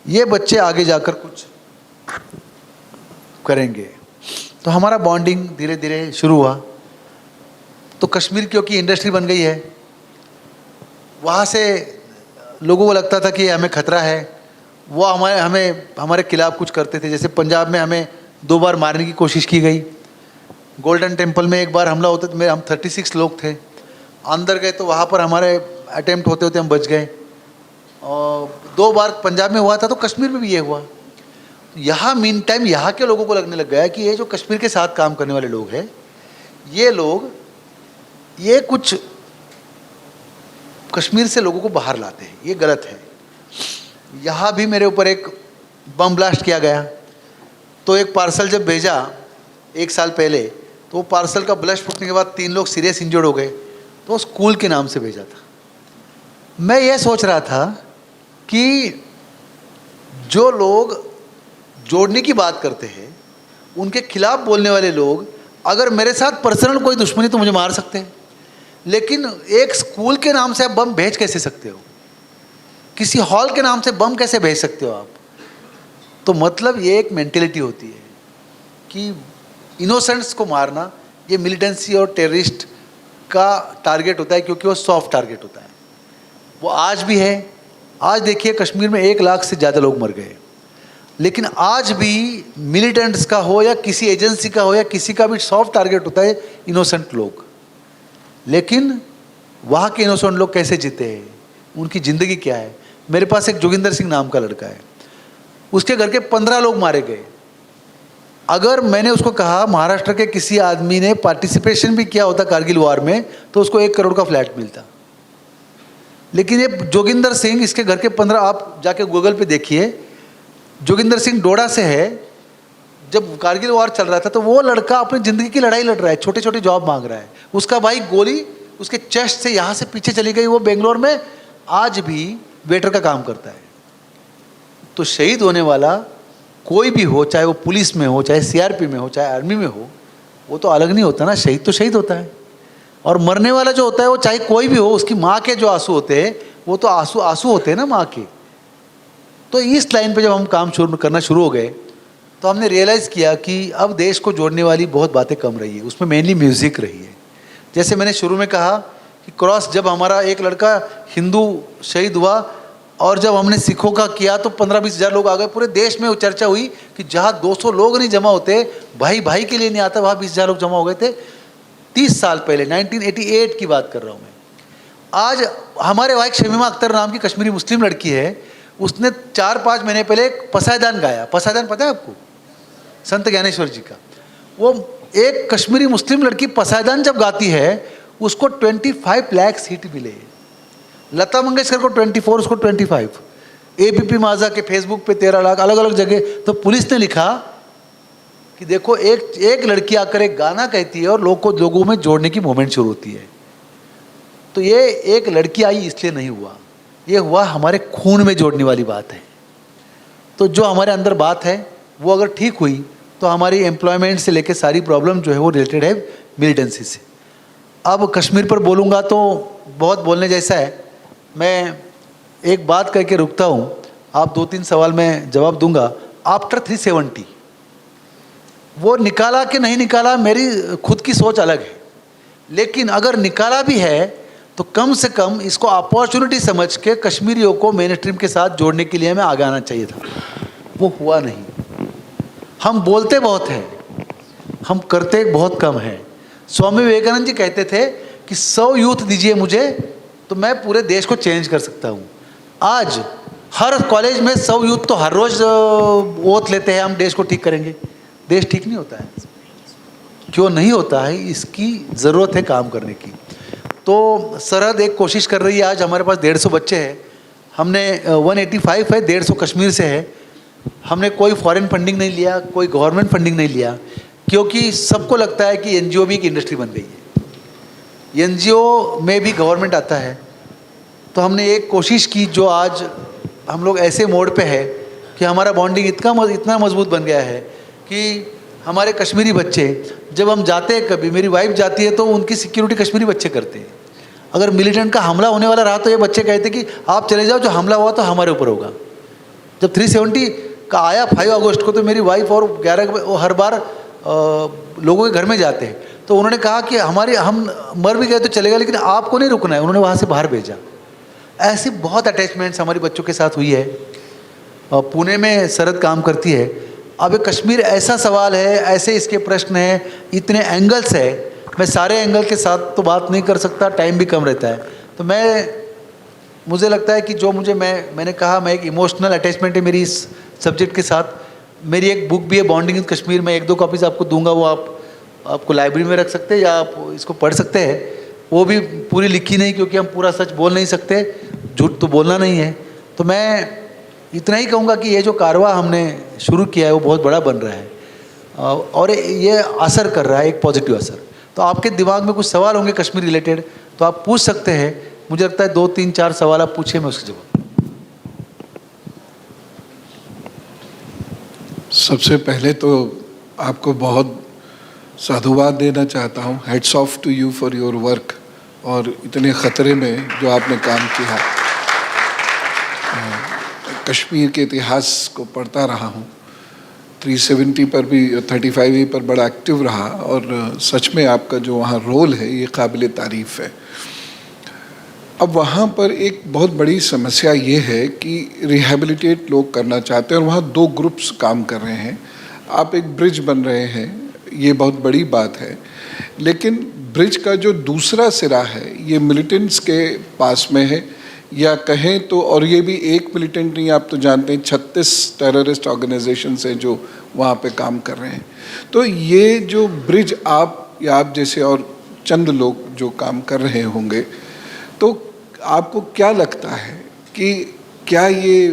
ये बच्चे आगे जाकर कुछ करेंगे। तो हमारा बॉन्डिंग धीरे धीरे शुरू हुआ। तो कश्मीर क्योंकि इंडस्ट्री बन गई है, वहाँ से लोगों को लगता था कि हमें खतरा है, वो हमारे खिलाफ कुछ करते थे। जैसे पंजाब में हमें 2 बार मारने की कोशिश की गई। गोल्डन टेम्पल में एक बार हमला होता तो हम 36 लोग थे, अंदर गए तो वहाँ पर हमारे अटेम्प्ट होते होते हम बच गए। और 2 बार पंजाब में हुआ था तो कश्मीर में भी ये हुआ। यहाँ मीन टाइम यहाँ के लोगों को लगने लग गया कि ये जो कश्मीर के साथ काम करने वाले लोग हैं ये लोग ये कुछ कश्मीर से लोगों को बाहर लाते हैं, ये गलत है। यहाँ भी मेरे ऊपर एक बम ब्लास्ट किया गया। तो एक पार्सल जब भेजा 1 साल पहले तो वो पार्सल का ब्लास्ट फूटने के बाद 3 लोग सीरियस इंजर्ड हो गए। तो स्कूल के नाम से भेजा था। मैं ये सोच रहा था कि जो लोग जोड़ने की बात करते हैं उनके खिलाफ बोलने वाले लोग अगर मेरे साथ पर्सनल कोई दुश्मनी तो मुझे मार सकते हैं, लेकिन एक स्कूल के नाम से आप बम भेज कैसे सकते हो? किसी हॉल के नाम से बम कैसे भेज सकते हो आप? तो मतलब ये एक मेंटेलिटी होती है कि इनोसेंट्स को मारना ये मिलिटेंसी और टेररिस्ट का टारगेट होता है, क्योंकि वो सॉफ्ट टारगेट होता है। वो आज भी है। आज देखिए कश्मीर में 1 लाख से ज़्यादा लोग मर गए, लेकिन आज भी मिलिटेंट्स का हो या किसी एजेंसी का हो या किसी का भी सॉफ्ट टारगेट होता है इनोसेंट लोग। लेकिन वहाँ के इनोसेंट लोग कैसे जीते हैं, उनकी ज़िंदगी क्या है? मेरे पास एक जोगिंदर सिंह नाम का लड़का है, उसके घर के 15 लोग मारे गए। अगर मैंने उसको कहा महाराष्ट्र के किसी आदमी ने पार्टिसिपेशन भी किया होता कारगिल वॉर में तो उसको 1 करोड़ का फ्लैट मिलता, लेकिन ये जोगिंदर सिंह, इसके घर के 15, आप जाके गूगल पे देखिए, जोगिंदर सिंह डोडा से है। जब कारगिल वॉर चल रहा था तो वो लड़का अपनी ज़िंदगी की लड़ाई लड़ रहा है, छोटे छोटे जॉब मांग रहा है। उसका भाई गोली उसके चेस्ट से यहाँ से पीछे चली गई, वो बेंगलोर में आज भी वेटर का काम करता है। तो शहीद होने वाला कोई भी हो, चाहे वो पुलिस में हो, चाहे सीआरपी में हो, चाहे आर्मी में हो, वो तो अलग नहीं होता ना। शहीद तो शहीद होता है। और मरने वाला जो होता है वो चाहे कोई भी हो, उसकी माँ के जो आंसू होते हैं वो तो आंसू होते हैं ना माँ के। तो इस लाइन पे जब हम काम करना शुरू हो गए तो हमने रियलाइज़ किया कि अब देश को जोड़ने वाली बहुत बातें कम रही है, उसमें मेनली म्यूज़िक रही है। जैसे मैंने शुरू में कहा कि क्रॉस, जब हमारा एक लड़का हिंदू शहीद हुआ और जब हमने सिखों का किया तो 15-20 हज़ार लोग आ गए। पूरे देश में वो चर्चा हुई कि जहाँ 200 लोग नहीं जमा होते, भाई भाई के लिए नहीं आता, वहाँ 20,000 लोग जमा हो गए थे 30 साल पहले। 1988 की बात कर रहा हूँ मैं। आज हमारे वहाँ एक शमीमा अख्तर नाम की कश्मीरी मुस्लिम लड़की है, उसने 4-5 महीने पहले एक पसायदान गाया। पसायदान पता है आपको? संत ज्ञानेश्वर जी का। वो एक कश्मीरी मुस्लिम लड़की पसायदान जब गाती है उसको 25 लाख सीट मिले। लता मंगेशकर को 24, उसको 25। एबीपी माझा के फेसबुक पे 13 लाख, अलग अलग जगह। तो पुलिस ने लिखा कि देखो एक लड़की आकर एक गाना कहती है और लोगों में जोड़ने की मूवमेंट शुरू होती है। तो ये एक लड़की आई इसलिए नहीं हुआ, ये हुआ हमारे खून में जोड़ने वाली बात है। तो जो हमारे अंदर बात है वो अगर ठीक हुई तो हमारी एम्प्लॉयमेंट से लेकर सारी प्रॉब्लम जो है वो रिलेटेड है मिलिटेंसी से। अब कश्मीर पर बोलूँगा तो बहुत बोलने जैसा है। मैं एक बात कह के रुकता हूँ, आप 2-3 सवाल में जवाब दूंगा। आफ्टर 370 वो निकाला कि नहीं निकाला मेरी खुद की सोच अलग है, लेकिन अगर निकाला भी है तो कम से कम इसको अपॉर्चुनिटी समझ के कश्मीरियों को मेन स्ट्रीम के साथ जोड़ने के लिए हमें आगे आना चाहिए था। वो हुआ नहीं। हम बोलते बहुत हैं, हम करते बहुत कम हैं। स्वामी विवेकानंद जी कहते थे कि 100 यूथ दीजिए मुझे तो मैं पूरे देश को चेंज कर सकता हूँ। आज हर कॉलेज में 100 यूथ तो हर रोज़ ओथ लेते हैं हम देश को ठीक करेंगे। देश ठीक नहीं होता है। क्यों नहीं होता है, इसकी ज़रूरत है काम करने की। तो सरहद एक कोशिश कर रही है। आज हमारे पास 150 बच्चे हैं, हमने 185 है, 150 कश्मीर से है। हमने कोई फॉरेन फंडिंग नहीं लिया, कोई गवर्नमेंट फंडिंग नहीं लिया, क्योंकि सबको लगता है कि एनजीओ भी एक इंडस्ट्री बन गई है, एनजीओ में भी गवर्नमेंट आता है। तो हमने एक कोशिश की, जो आज हम लोग ऐसे मोड पे है कि हमारा बॉन्डिंग इतना मजबूत बन गया है कि हमारे कश्मीरी बच्चे जब हम जाते हैं, कभी मेरी वाइफ जाती है तो उनकी सिक्योरिटी कश्मीरी बच्चे करते हैं। अगर मिलिटेंट का हमला होने वाला रहा तो ये बच्चे कहते कि आप चले जाओ, जो हमला हुआ तो हमारे ऊपर होगा। जब 370 का आया 5 अगस्त को, तो मेरी वाइफ और 11 वो हर बार लोगों के घर में जाते हैं, तो उन्होंने कहा कि हम मर भी गए तो चलेगा, लेकिन आपको नहीं रुकना है। उन्होंने वहाँ से बाहर भेजा। ऐसी बहुत अटैचमेंट्स हमारे बच्चों के साथ हुई है। पुणे में सरहद काम करती है। अब कश्मीर ऐसा सवाल है, ऐसे इसके प्रश्न हैं, इतने एंगल्स है, मैं सारे एंगल के साथ तो बात नहीं कर सकता, टाइम भी कम रहता है। तो मुझे लगता है कि जो मैंने कहा, मैं एक इमोशनल अटैचमेंट है मेरी इस सब्जेक्ट के साथ। मेरी एक बुक भी है, बॉन्डिंग इन कश्मीर, में 1-2 कॉपीज़ आपको दूंगा, वो आपको लाइब्रेरी में रख सकते हैं या आप इसको पढ़ सकते हैं। वो भी पूरी लिखी नहीं, क्योंकि हम पूरा सच बोल नहीं सकते, झूठ तो बोलना नहीं है। तो मैं इतना ही कहूँगा कि ये जो कारवा हमने शुरू किया है वो बहुत बड़ा बन रहा है और ये असर कर रहा है, एक पॉजिटिव असर। तो आपके दिमाग में कुछ सवाल होंगे कश्मीर रिलेटेड तो आप पूछ सकते हैं। मुझे लगता है 2-3-4 सवाल आप पूछिए, मैं उसके जवाब। सबसे पहले तो आपको बहुत साधुवाद देना चाहता हूँ। Heads off to you for your work, और इतने ख़तरे में जो आपने काम किया। कश्मीर के इतिहास को पढ़ता रहा हूँ, 370 पर भी 35 पर बड़ा एक्टिव रहा, और सच में आपका जो वहाँ रोल है ये काबिल तारीफ़ है। अब वहाँ पर एक बहुत बड़ी समस्या ये है कि रिहैबिलिटेट लोग करना चाहते हैं, और वहाँ 2 ग्रुप्स काम कर रहे हैं। आप एक ब्रिज बन रहे हैं, ये बहुत बड़ी बात है, लेकिन ब्रिज का जो दूसरा सिरा है ये मिलिटेंट्स के पास में है, या कहें तो, और ये भी एक मिलिटेंट नहीं, आप तो जानते हैं 36 टेररिस्ट ऑर्गेनाइजेशंस हैं जो वहाँ पे काम कर रहे हैं। तो ये जो ब्रिज आप या आप जैसे और चंद लोग जो काम कर रहे होंगे, तो आपको क्या लगता है कि क्या ये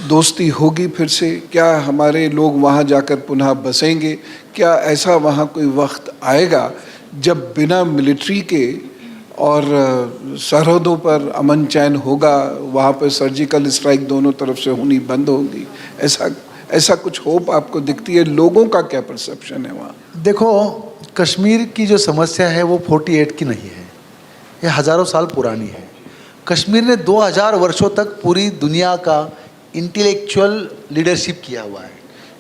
दोस्ती होगी फिर से? क्या हमारे लोग वहाँ जाकर पुनः बसेंगे? क्या ऐसा वहाँ कोई वक्त आएगा जब बिना मिलिट्री के और सरहदों पर अमन चैन होगा, वहाँ पर सर्जिकल स्ट्राइक दोनों तरफ से होनी बंद होगी? ऐसा कुछ होप आपको दिखती है? लोगों का क्या परसेप्शन है वहाँ? देखो, कश्मीर की जो समस्या है वो 48 की नहीं है, ये हज़ारों साल पुरानी है। कश्मीर ने 2000 वर्षों तक पूरी दुनिया का इंटेलेक्चुअल लीडरशिप किया हुआ है।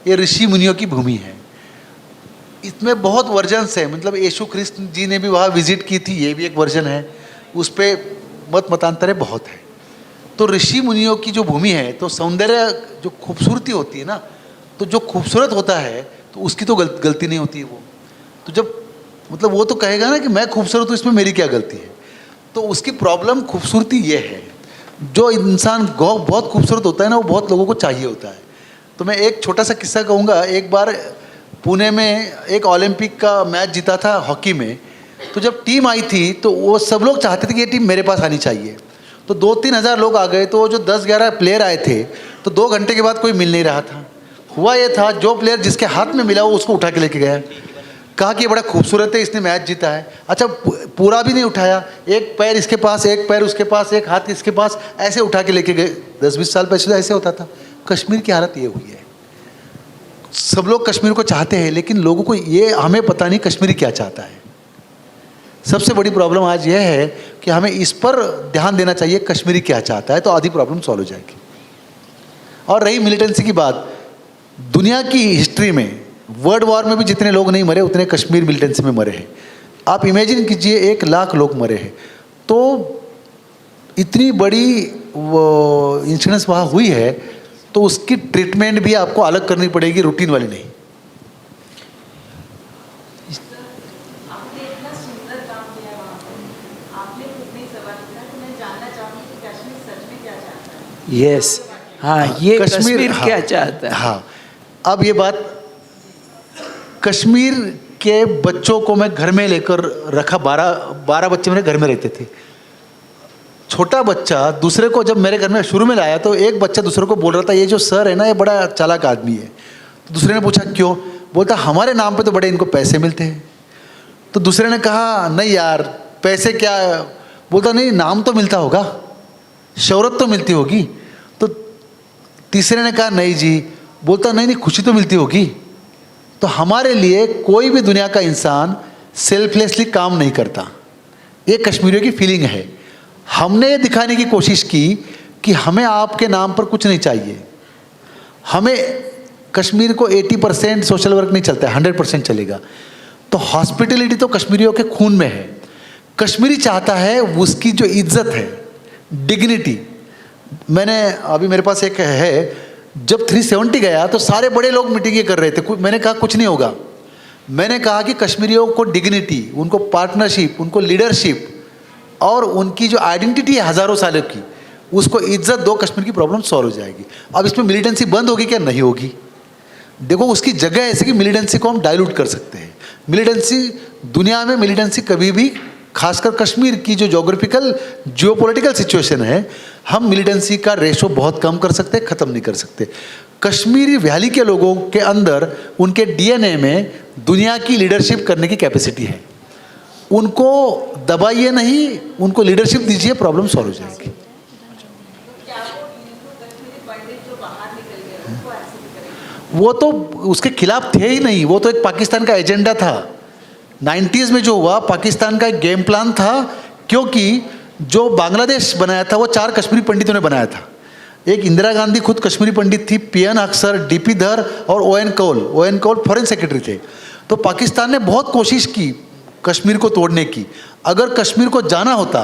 ये ऋषि मुनियों की भूमि है। इसमें बहुत वर्जन्स है, मतलब यीशु ख्रिस्त जी ने भी वहाँ विजिट की थी, ये भी एक वर्जन है। उस पर मतांतर बहुत है। तो ऋषि मुनियों की जो भूमि है, तो सौंदर्य जो खूबसूरती होती है ना, तो जो खूबसूरत होता है तो उसकी तो गलती नहीं होती है। वो तो जब मतलब वो तो कहेगा ना कि मैं खूबसूरत हूँ, इसमें मेरी क्या गलती है। तो उसकी प्रॉब्लम खूबसूरती ये है, जो इंसान बहुत खूबसूरत होता है ना, वो बहुत लोगों को चाहिए होता है। तो मैं एक छोटा सा किस्सा कहूँगा। एक बार पुणे में एक ओलंपिक का मैच जीता था हॉकी में, तो जब टीम आई थी तो वो सब लोग चाहते थे कि ये टीम मेरे पास आनी चाहिए। तो 2-3 हज़ार लोग आ गए, तो जो 10-11 प्लेयर आए थे, तो 2 घंटे के बाद कोई मिल नहीं रहा था। हुआ ये था, जो प्लेयर जिसके हाथ में मिला वो उसको उठा के लेके गया। कहा कि ये बड़ा खूबसूरत है, इसने मैच जीता है। अच्छा, पूरा भी नहीं उठाया, एक पैर इसके पास, एक पैर उसके पास, एक हाथ इसके पास, ऐसे उठा के लेके गए। 10-20 साल पहले ऐसे होता था। कश्मीर की हालत ये हुई है। सब लोग कश्मीर को चाहते हैं, लेकिन लोगों को ये, हमें पता नहीं कश्मीरी क्या चाहता है। सबसे बड़ी प्रॉब्लम आज यह है कि हमें इस पर ध्यान देना चाहिए, कश्मीरी क्या चाहता है, तो आधी प्रॉब्लम सॉल्व हो जाएगी। और रही मिलिटेंसी की बात, दुनिया की हिस्ट्री में वर्ल्ड वॉर में भी जितने लोग नहीं मरे उतने कश्मीर मिलिटेंसी में मरे हैं। आप इमेजिन कीजिए 1 लाख लोग मरे हैं, तो इतनी बड़ी वो इंसिडेंस वहाँ हुई है, तो उसकी ट्रीटमेंट भी आपको अलग करनी पड़ेगी, रूटीन वाली नहीं। आपने इतना सुंदर काम किया वहाँ पर, आपने खुद नहीं सवाल किया, तो मैं जानना चाहूँगी कि कश्मीर सच में क्या चाहता है। यस, हाँ, ये कश्मीर हाँ, क्या चाहता है। हाँ, अब ये बात, कश्मीर के बच्चों को मैं घर में लेकर रखा, 12 बच्चे मेरे घर में रहते थे। छोटा बच्चा दूसरे को जब मेरे घर में शुरू में लाया, तो एक बच्चा दूसरे को बोल रहा था, ये जो सर है ना, ये बड़ा चालाक आदमी है। तो दूसरे ने पूछा क्यों? बोलता हमारे नाम पे तो बड़े इनको पैसे मिलते हैं। तो दूसरे ने कहा नहीं यार, पैसे क्या? बोलता नहीं, नाम तो मिलता होगा, शोहरत तो मिलती होगी। तो तीसरे ने कहा नहीं जी। बोलता नहीं नहीं, खुशी तो मिलती होगी। तो हमारे लिए कोई भी दुनिया का इंसान सेल्फलेसली काम नहीं करता, ये कश्मीरियों की फीलिंग है। हमने ये दिखाने की कोशिश की कि हमें आपके नाम पर कुछ नहीं चाहिए। हमें कश्मीर को 80% सोशल वर्क नहीं चलता है, 100% चलेगा। तो हॉस्पिटलिटी तो कश्मीरियों के खून में है। कश्मीरी चाहता है उसकी जो इज्जत है, डिग्निटी। मैंने अभी मेरे पास एक है, जब 370 गया तो सारे बड़े लोग मीटिंगें कर रहे थे। मैंने कहा कुछ नहीं होगा। मैंने कहा कि कश्मीरियों को डिग्निटी, उनको पार्टनरशिप, उनको लीडरशिप और उनकी जो आइडेंटिटी है हज़ारों सालों की, उसको इज्जत दो, कश्मीर की प्रॉब्लम सॉल्व हो जाएगी। अब इसमें मिलिटेंसी बंद होगी क्या? नहीं होगी। देखो, उसकी जगह ऐसी कि मिलिटेंसी को हम डाइल्यूट कर सकते हैं। मिलिटेंसी, दुनिया में मिलिटेंसी कभी भी, खासकर कश्मीर की जो जोग्राफिकल जियोपॉलिटिकल सिचुएशन है, हम मिलिटेंसी का रेशो बहुत कम कर सकते हैं, ख़त्म नहीं कर सकते। कश्मीरी वैली के लोगों के अंदर, उनके डीएनए में दुनिया की लीडरशिप करने की कैपेसिटी है। उनको दबाइए नहीं, उनको लीडरशिप दीजिए, प्रॉब्लम सॉल्व हो जाएगी। क्या वो हिंदू कश्मीरी पंडित जो बाहर निकल गए उनको एक्सेप्ट करेंगे? वो तो उसके खिलाफ थे ही नहीं, वो तो एक पाकिस्तान का एजेंडा था। 90s में जो हुआ, पाकिस्तान का एक गेम प्लान था, क्योंकि जो बांग्लादेश बनाया था वो 4 कश्मीरी पंडितों ने बनाया था। एक इंदिरा गांधी खुद कश्मीरी पंडित थी, पीएन अक्सर, डीपी धर और ओएन कौल फॉरेन सेक्रेटरी थे। तो पाकिस्तान ने बहुत कोशिश की कश्मीर को तोड़ने की। अगर कश्मीर को जाना होता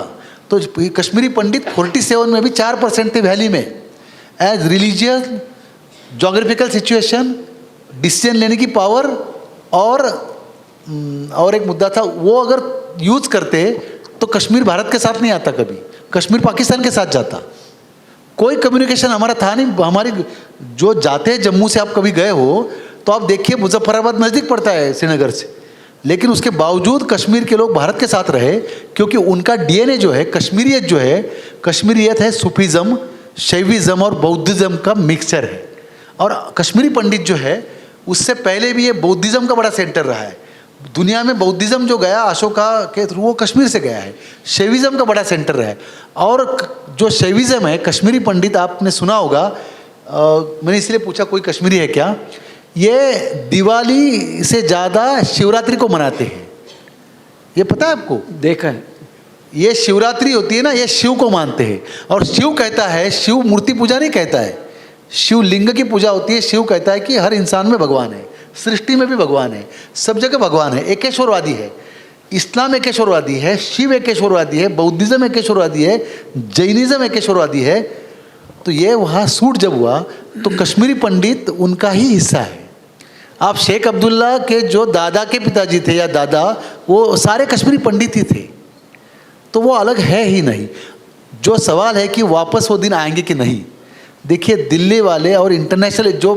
तो कश्मीरी पंडित 47 में भी 4% थे वैली में। As religious, geographical situation, decision लेने की पावर और एक मुद्दा था, वो अगर यूज़ करते तो कश्मीर भारत के साथ नहीं आता, कभी कश्मीर पाकिस्तान के साथ जाता। कोई कम्युनिकेशन हमारा था नहीं। हमारी जो जाते हैं जम्मू से, आप कभी गए हो तो आप देखिए मुजफ्फराबाद नज़दीक पड़ता है श्रीनगर से, लेकिन उसके बावजूद कश्मीर के लोग भारत के साथ रहे, क्योंकि उनका डीएनए जो है, कश्मीरियत जो है, कश्मीरियत है सूफीज़म, शैविज़म और बौद्धिज़्म का मिक्सचर है। और कश्मीरी पंडित जो है, उससे पहले भी ये बौद्धिज़्म का बड़ा सेंटर रहा है। दुनिया में बौद्धिज़्म जो गया अशोका के थ्रू, वो कश्मीर से गया है। शैविज़म का बड़ा सेंटर है। और जो शैविज़म है, कश्मीरी पंडित, आपने सुना होगा, मैंने इसलिए पूछा कोई कश्मीरी है क्या, ये दिवाली से ज़्यादा शिवरात्रि को मनाते हैं। ये पता है आपको? देखा है। ये शिवरात्रि होती है ना, ये शिव को मानते हैं। और शिव कहता है, शिव मूर्ति पूजा नहीं कहता है, शिव लिंग की पूजा होती है। शिव कहता है कि हर इंसान में भगवान है, सृष्टि में भी भगवान है, सब जगह भगवान है। एकेश्वरवादी है। इस्लाम एकेश्वरवादी है, शिव एकेश्वरवादी है, बौद्धिज़्म एकेश्वरवादी है, जैनिज़्म एकेश्वरवादी है। तो ये वहाँ सूट जब हुआ तो कश्मीरी पंडित उनका ही हिस्सा है। आप शेख अब्दुल्ला के जो दादा के पिताजी थे या दादा, वो सारे कश्मीरी पंडित ही थे। तो वो अलग है ही नहीं। जो सवाल है कि वापस वो दिन आएंगे कि नहीं, देखिए दिल्ली वाले और इंटरनेशनल जो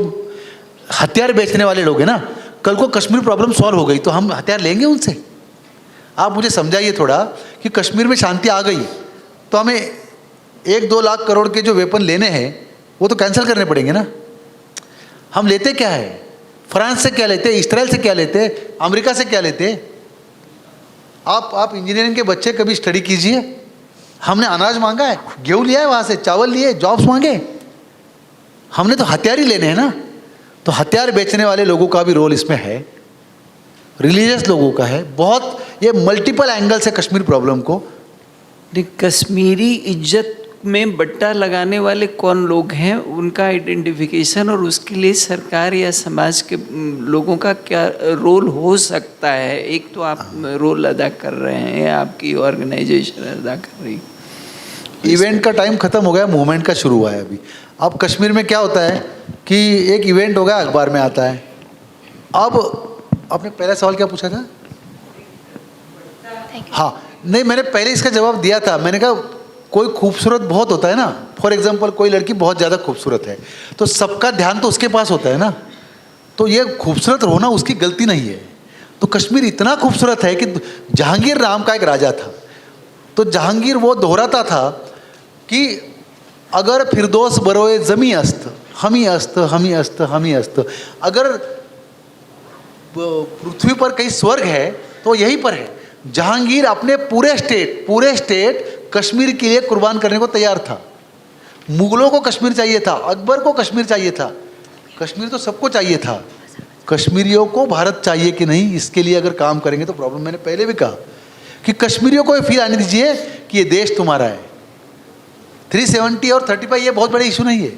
हथियार बेचने वाले लोग हैं ना, कल को कश्मीर प्रॉब्लम सॉल्व हो गई तो हम हथियार लेंगे उनसे? आप मुझे समझाइए थोड़ा कि कश्मीर में शांति आ गई तो हमें 1-2 लाख करोड़ के जो वेपन लेने हैं वो तो कैंसिल करने पड़ेंगे ना। हम लेते क्या है? फ्रांस से क्या लेते, इसराइल से क्या लेते, अमेरिका से क्या लेते। आप इंजीनियरिंग के बच्चे कभी स्टडी कीजिए, हमने अनाज मांगा है, गेहूँ लिया है वहाँ से, चावल लिए, जॉब्स मांगे, हमने तो हथियार ही लेने हैं ना। तो हथियार बेचने वाले लोगों का भी रोल इसमें है, रिलीजियस लोगों का है बहुत। ये मल्टीपल एंगल से कश्मीर प्रॉब्लम को, कश्मीरी इज्जत में बट्टा लगाने वाले कौन लोग हैं, उनका आइडेंटिफिकेशन और उसके लिए सरकार या समाज के लोगों का क्या रोल हो सकता है। एक तो आप रोल अदा कर रहे हैं, आपकी ऑर्गेनाइजेशन अदा कर रही। इवेंट का टाइम खत्म हो गया, मूवमेंट का शुरू हुआ है अभी। अब कश्मीर में क्या होता है कि एक इवेंट हो गया, अखबार में आता है। अब आपने पहला सवाल क्या पूछा था? हाँ, नहीं, मैंने पहले इसका जवाब दिया था। मैंने कहा कोई खूबसूरत बहुत होता है ना, फॉर एग्जांपल कोई लड़की बहुत ज़्यादा खूबसूरत है तो सबका ध्यान तो उसके पास होता है ना, तो ये खूबसूरत होना उसकी गलती नहीं है। तो कश्मीर इतना खूबसूरत है कि जहांगीर नाम का एक राजा था, तो जहांगीर वो दोहराता था कि अगर फिरदौस बरोए ज़मी अस्त हमी अस्त हमी अस्त हमी अस्त, अगर पृथ्वी पर कहीं स्वर्ग है तो यहीं पर है। जहांगीर अपने पूरे स्टेट कश्मीर के लिए कुर्बान करने को तैयार था। मुगलों को कश्मीर चाहिए था, अकबर को कश्मीर चाहिए था, कश्मीर तो सबको चाहिए था। कश्मीरियों को भारत चाहिए कि नहीं, इसके लिए अगर काम करेंगे तो प्रॉब्लम, मैंने पहले भी कहा कि कश्मीरियों को फील आने दीजिए कि ये देश तुम्हारा है। 370 और 35 ये बहुत बड़े इशू नहीं है,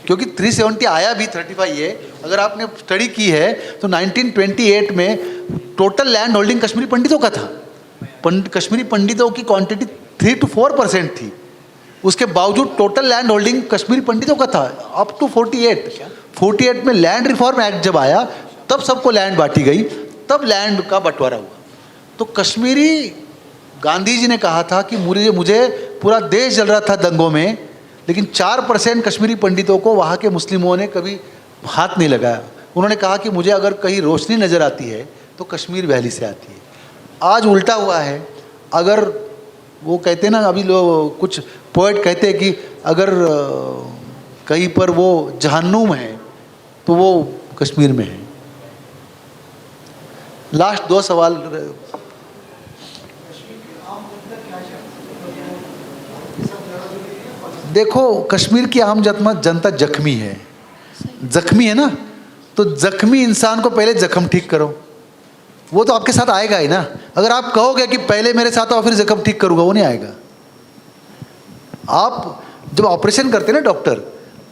क्योंकि 370 आया भी 35 है। अगर आपने स्टडी की है तो 1928 में टोटल लैंड होल्डिंग कश्मीरी पंडितों का था। कश्मीरी पंडितों की क्वांटिटी 3 to 4% थी, उसके बावजूद टोटल लैंड होल्डिंग कश्मीरी पंडितों का था अप टू 48 में लैंड रिफॉर्म एक्ट जब आया तब सबको लैंड बांटी गई, तब लैंड का बंटवारा हुआ। तो कश्मीरी, गांधी जी ने कहा था कि मुझे पूरा देश जल रहा था दंगों में, लेकिन 4% कश्मीरी पंडितों को वहाँ के मुस्लिमों ने कभी हाथ नहीं लगाया। उन्होंने कहा कि मुझे अगर कहीं रोशनी नज़र आती है तो कश्मीर वैली से आती है। आज उल्टा हुआ है। अगर वो कहते हैं ना, अभी लोग कुछ पोएट कहते हैं कि अगर कहीं पर वो जहन्नुम है तो वो कश्मीर में है। लास्ट 2 सवाल। देखो, कश्मीर की आम जनता जख्मी है ना, तो जख्मी इंसान को पहले जख्म ठीक करो, वो तो आपके साथ आएगा ही ना। अगर आप कहोगे कि पहले मेरे साथ आओ फिर जख्म ठीक करूंगा, वो नहीं आएगा। आप जब ऑपरेशन करते ना डॉक्टर,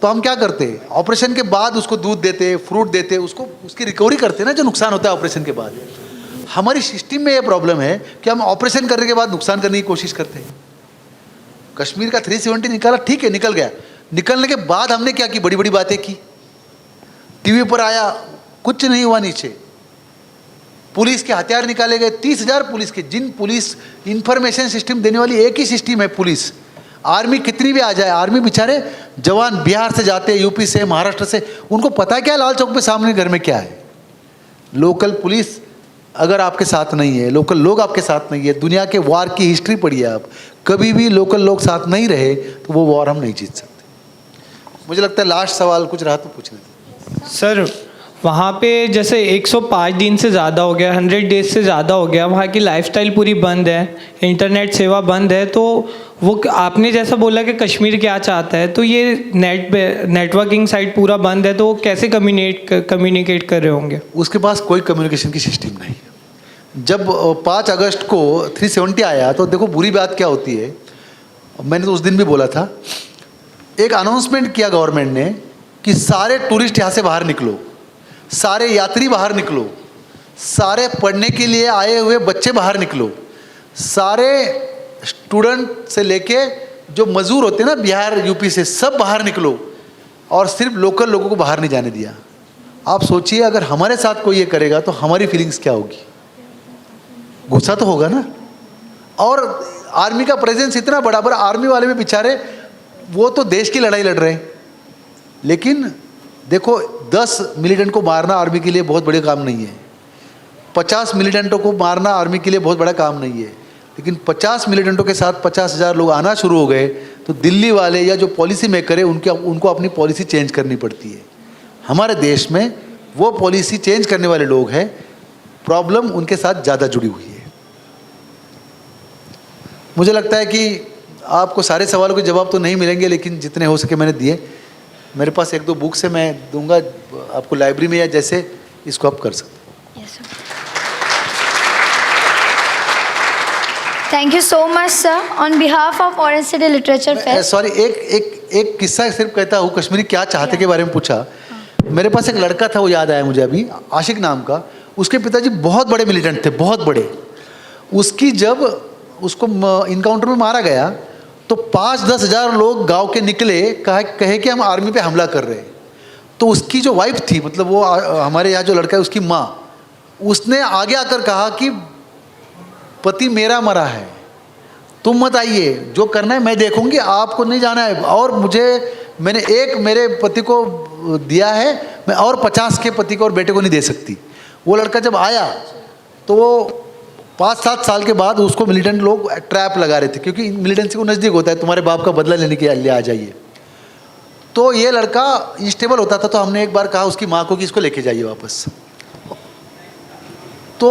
तो हम क्या करते, ऑपरेशन के बाद उसको दूध देते, फ्रूट देते, उसकी रिकवरी करते ना जो नुकसान होता है ऑपरेशन के बाद। हमारी सिस्टम में ये प्रॉब्लम है कि हम ऑपरेशन करने के बाद नुकसान करने की कोशिश करते हैं। कश्मीर का 370 निकाला, ठीक है, निकल गया। निकलने के बाद हमने क्या की, बड़ी बड़ी बातें की, टीवी पर आया, कुछ नहीं हुआ नीचे। पुलिस के हथियार निकाले गए, 30,000 पुलिस के, जिन पुलिस इंफॉर्मेशन सिस्टम देने वाली एक ही सिस्टम है पुलिस। आर्मी कितनी भी आ जाए, आर्मी बेचारे जवान बिहार से जाते हैं, यूपी से, महाराष्ट्र से, उनको पता क्या लाल चौक पे सामने घर में क्या है। लोकल पुलिस अगर आपके साथ नहीं है, लोकल लोग आपके साथ नहीं है, दुनिया के वार की हिस्ट्री पढ़िए आप, कभी भी लोकल लोग साथ नहीं रहे तो वो वॉर हम नहीं जीत सकते। मुझे लगता है लास्ट सवाल कुछ रहा तो पूछने दो। सर, वहाँ पे जैसे 105 दिन से ज़्यादा हो गया, 100 डेज से ज़्यादा हो गया, वहाँ की लाइफस्टाइल पूरी बंद है, इंटरनेट सेवा बंद है, तो वो आपने जैसा बोला कि कश्मीर क्या चाहता है, तो ये नेटवर्किंग साइट पूरा बंद है, तो वो कैसे कम्युनिकेट कर रहे होंगे? उसके पास कोई कम्युनिकेशन की सिस्टम नहीं। जब 5 अगस्त को 370 आया तो देखो बुरी बात क्या होती है, मैंने तो उस दिन भी बोला था, एक अनाउंसमेंट किया गवर्नमेंट ने कि सारे टूरिस्ट यहाँ से बाहर निकलो, सारे यात्री बाहर निकलो, सारे पढ़ने के लिए आए हुए बच्चे बाहर निकलो, सारे स्टूडेंट से लेके जो मजदूर होते हैं ना बिहार यूपी से, सब बाहर निकलो, और सिर्फ लोकल लोगों को बाहर नहीं जाने दिया। आप सोचिए अगर हमारे साथ कोई ये करेगा तो हमारी फीलिंग्स क्या होगी, गुस्सा तो होगा ना। और आर्मी का प्रेजेंस इतना बड़ा, बड़ा आर्मी वाले भी बेचारे वो तो देश की लड़ाई लड़ रहे हैं, लेकिन देखो 10 मिलिटेंट को मारना आर्मी के लिए बहुत बड़े काम नहीं है, 50 मिलिटेंटों को मारना आर्मी के लिए बहुत बड़ा काम नहीं है, लेकिन 50 मिलिटेंटों के साथ 50,000 लोग आना शुरू हो गए तो दिल्ली वाले या जो पॉलिसी मेकर है उनको अपनी पॉलिसी चेंज करनी पड़ती है। हमारे देश में वो पॉलिसी चेंज करने वाले लोग हैं, प्रॉब्लम उनके साथ ज़्यादा जुड़ी हुई है। मुझे लगता है कि आपको सारे सवालों के जवाब तो नहीं मिलेंगे, लेकिन जितने हो सके मैंने दिए। मेरे पास 1-2 बुक्स है, मैं दूंगा आपको लाइब्रेरी में, या जैसे इसको आप कर सकते हैं। Yes, sir. Thank you so much, sir. On behalf of Orange City Literature Fest. Sorry, एक किस्सा सिर्फ कहता हूँ। कश्मीरी क्या चाहते के बारे में पूछा। मेरे पास एक लड़का था, वो याद आया मुझे अभी, आशिक नाम का। उसके पिताजी बहुत बड़े मिलिटेंट थे, बहुत बड़े। उसकी जब उसको इनकाउंटर में मारा गया तो 5-10 हज़ार लोग गांव के निकले, कहे कि हम आर्मी पे हमला कर रहे हैं। तो उसकी जो वाइफ थी, मतलब वो हमारे यहाँ जो लड़का है उसकी माँ, उसने आगे आकर कहा कि पति मेरा मरा है, तुम मत आइए, जो करना है मैं देखूंगी, आपको नहीं जाना है। और मैंने एक मेरे पति को दिया है, मैं और 50 के पति को और बेटे को नहीं दे सकती। वो लड़का जब आया तो वो 5-7 साल के बाद उसको मिलिटेंट लोग ट्रैप लगा रहे थे, क्योंकि मिलिटेंसी को नज़दीक होता है, तुम्हारे बाप का बदला लेने के लिए आ जाइए। तो ये लड़का इंस्टेबल होता था, तो हमने एक बार कहा उसकी माँ को कि इसको लेके जाइए वापस। तो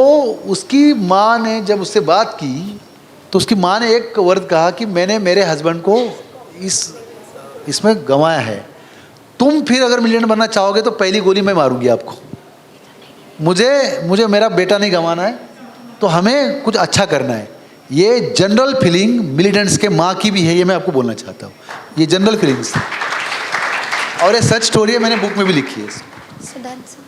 उसकी माँ ने जब उससे बात की तो उसकी माँ ने एक वर्ड कहा कि मैंने मेरे हस्बैंड को इसमें गंवाया है, तुम फिर अगर मिलिटेंट बनना चाहोगे तो पहली गोली मैं मारूंगी आपको। मुझे मेरा बेटा नहीं गंवाना है, तो हमें कुछ अच्छा करना है। ये जनरल फीलिंग मिलिटेंट्स के माँ की भी है, ये मैं आपको बोलना चाहता हूँ। ये जनरल फीलिंग्स, और ये सच स्टोरी है, मैंने बुक में भी लिखी है। So that's it.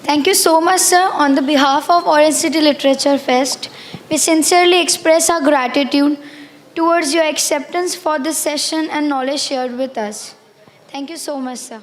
Thank you so much, sir. On the behalf of Orange City Literature Fest, we sincerely express our gratitude towards your acceptance for this session and knowledge shared with us. Thank you so much, sir.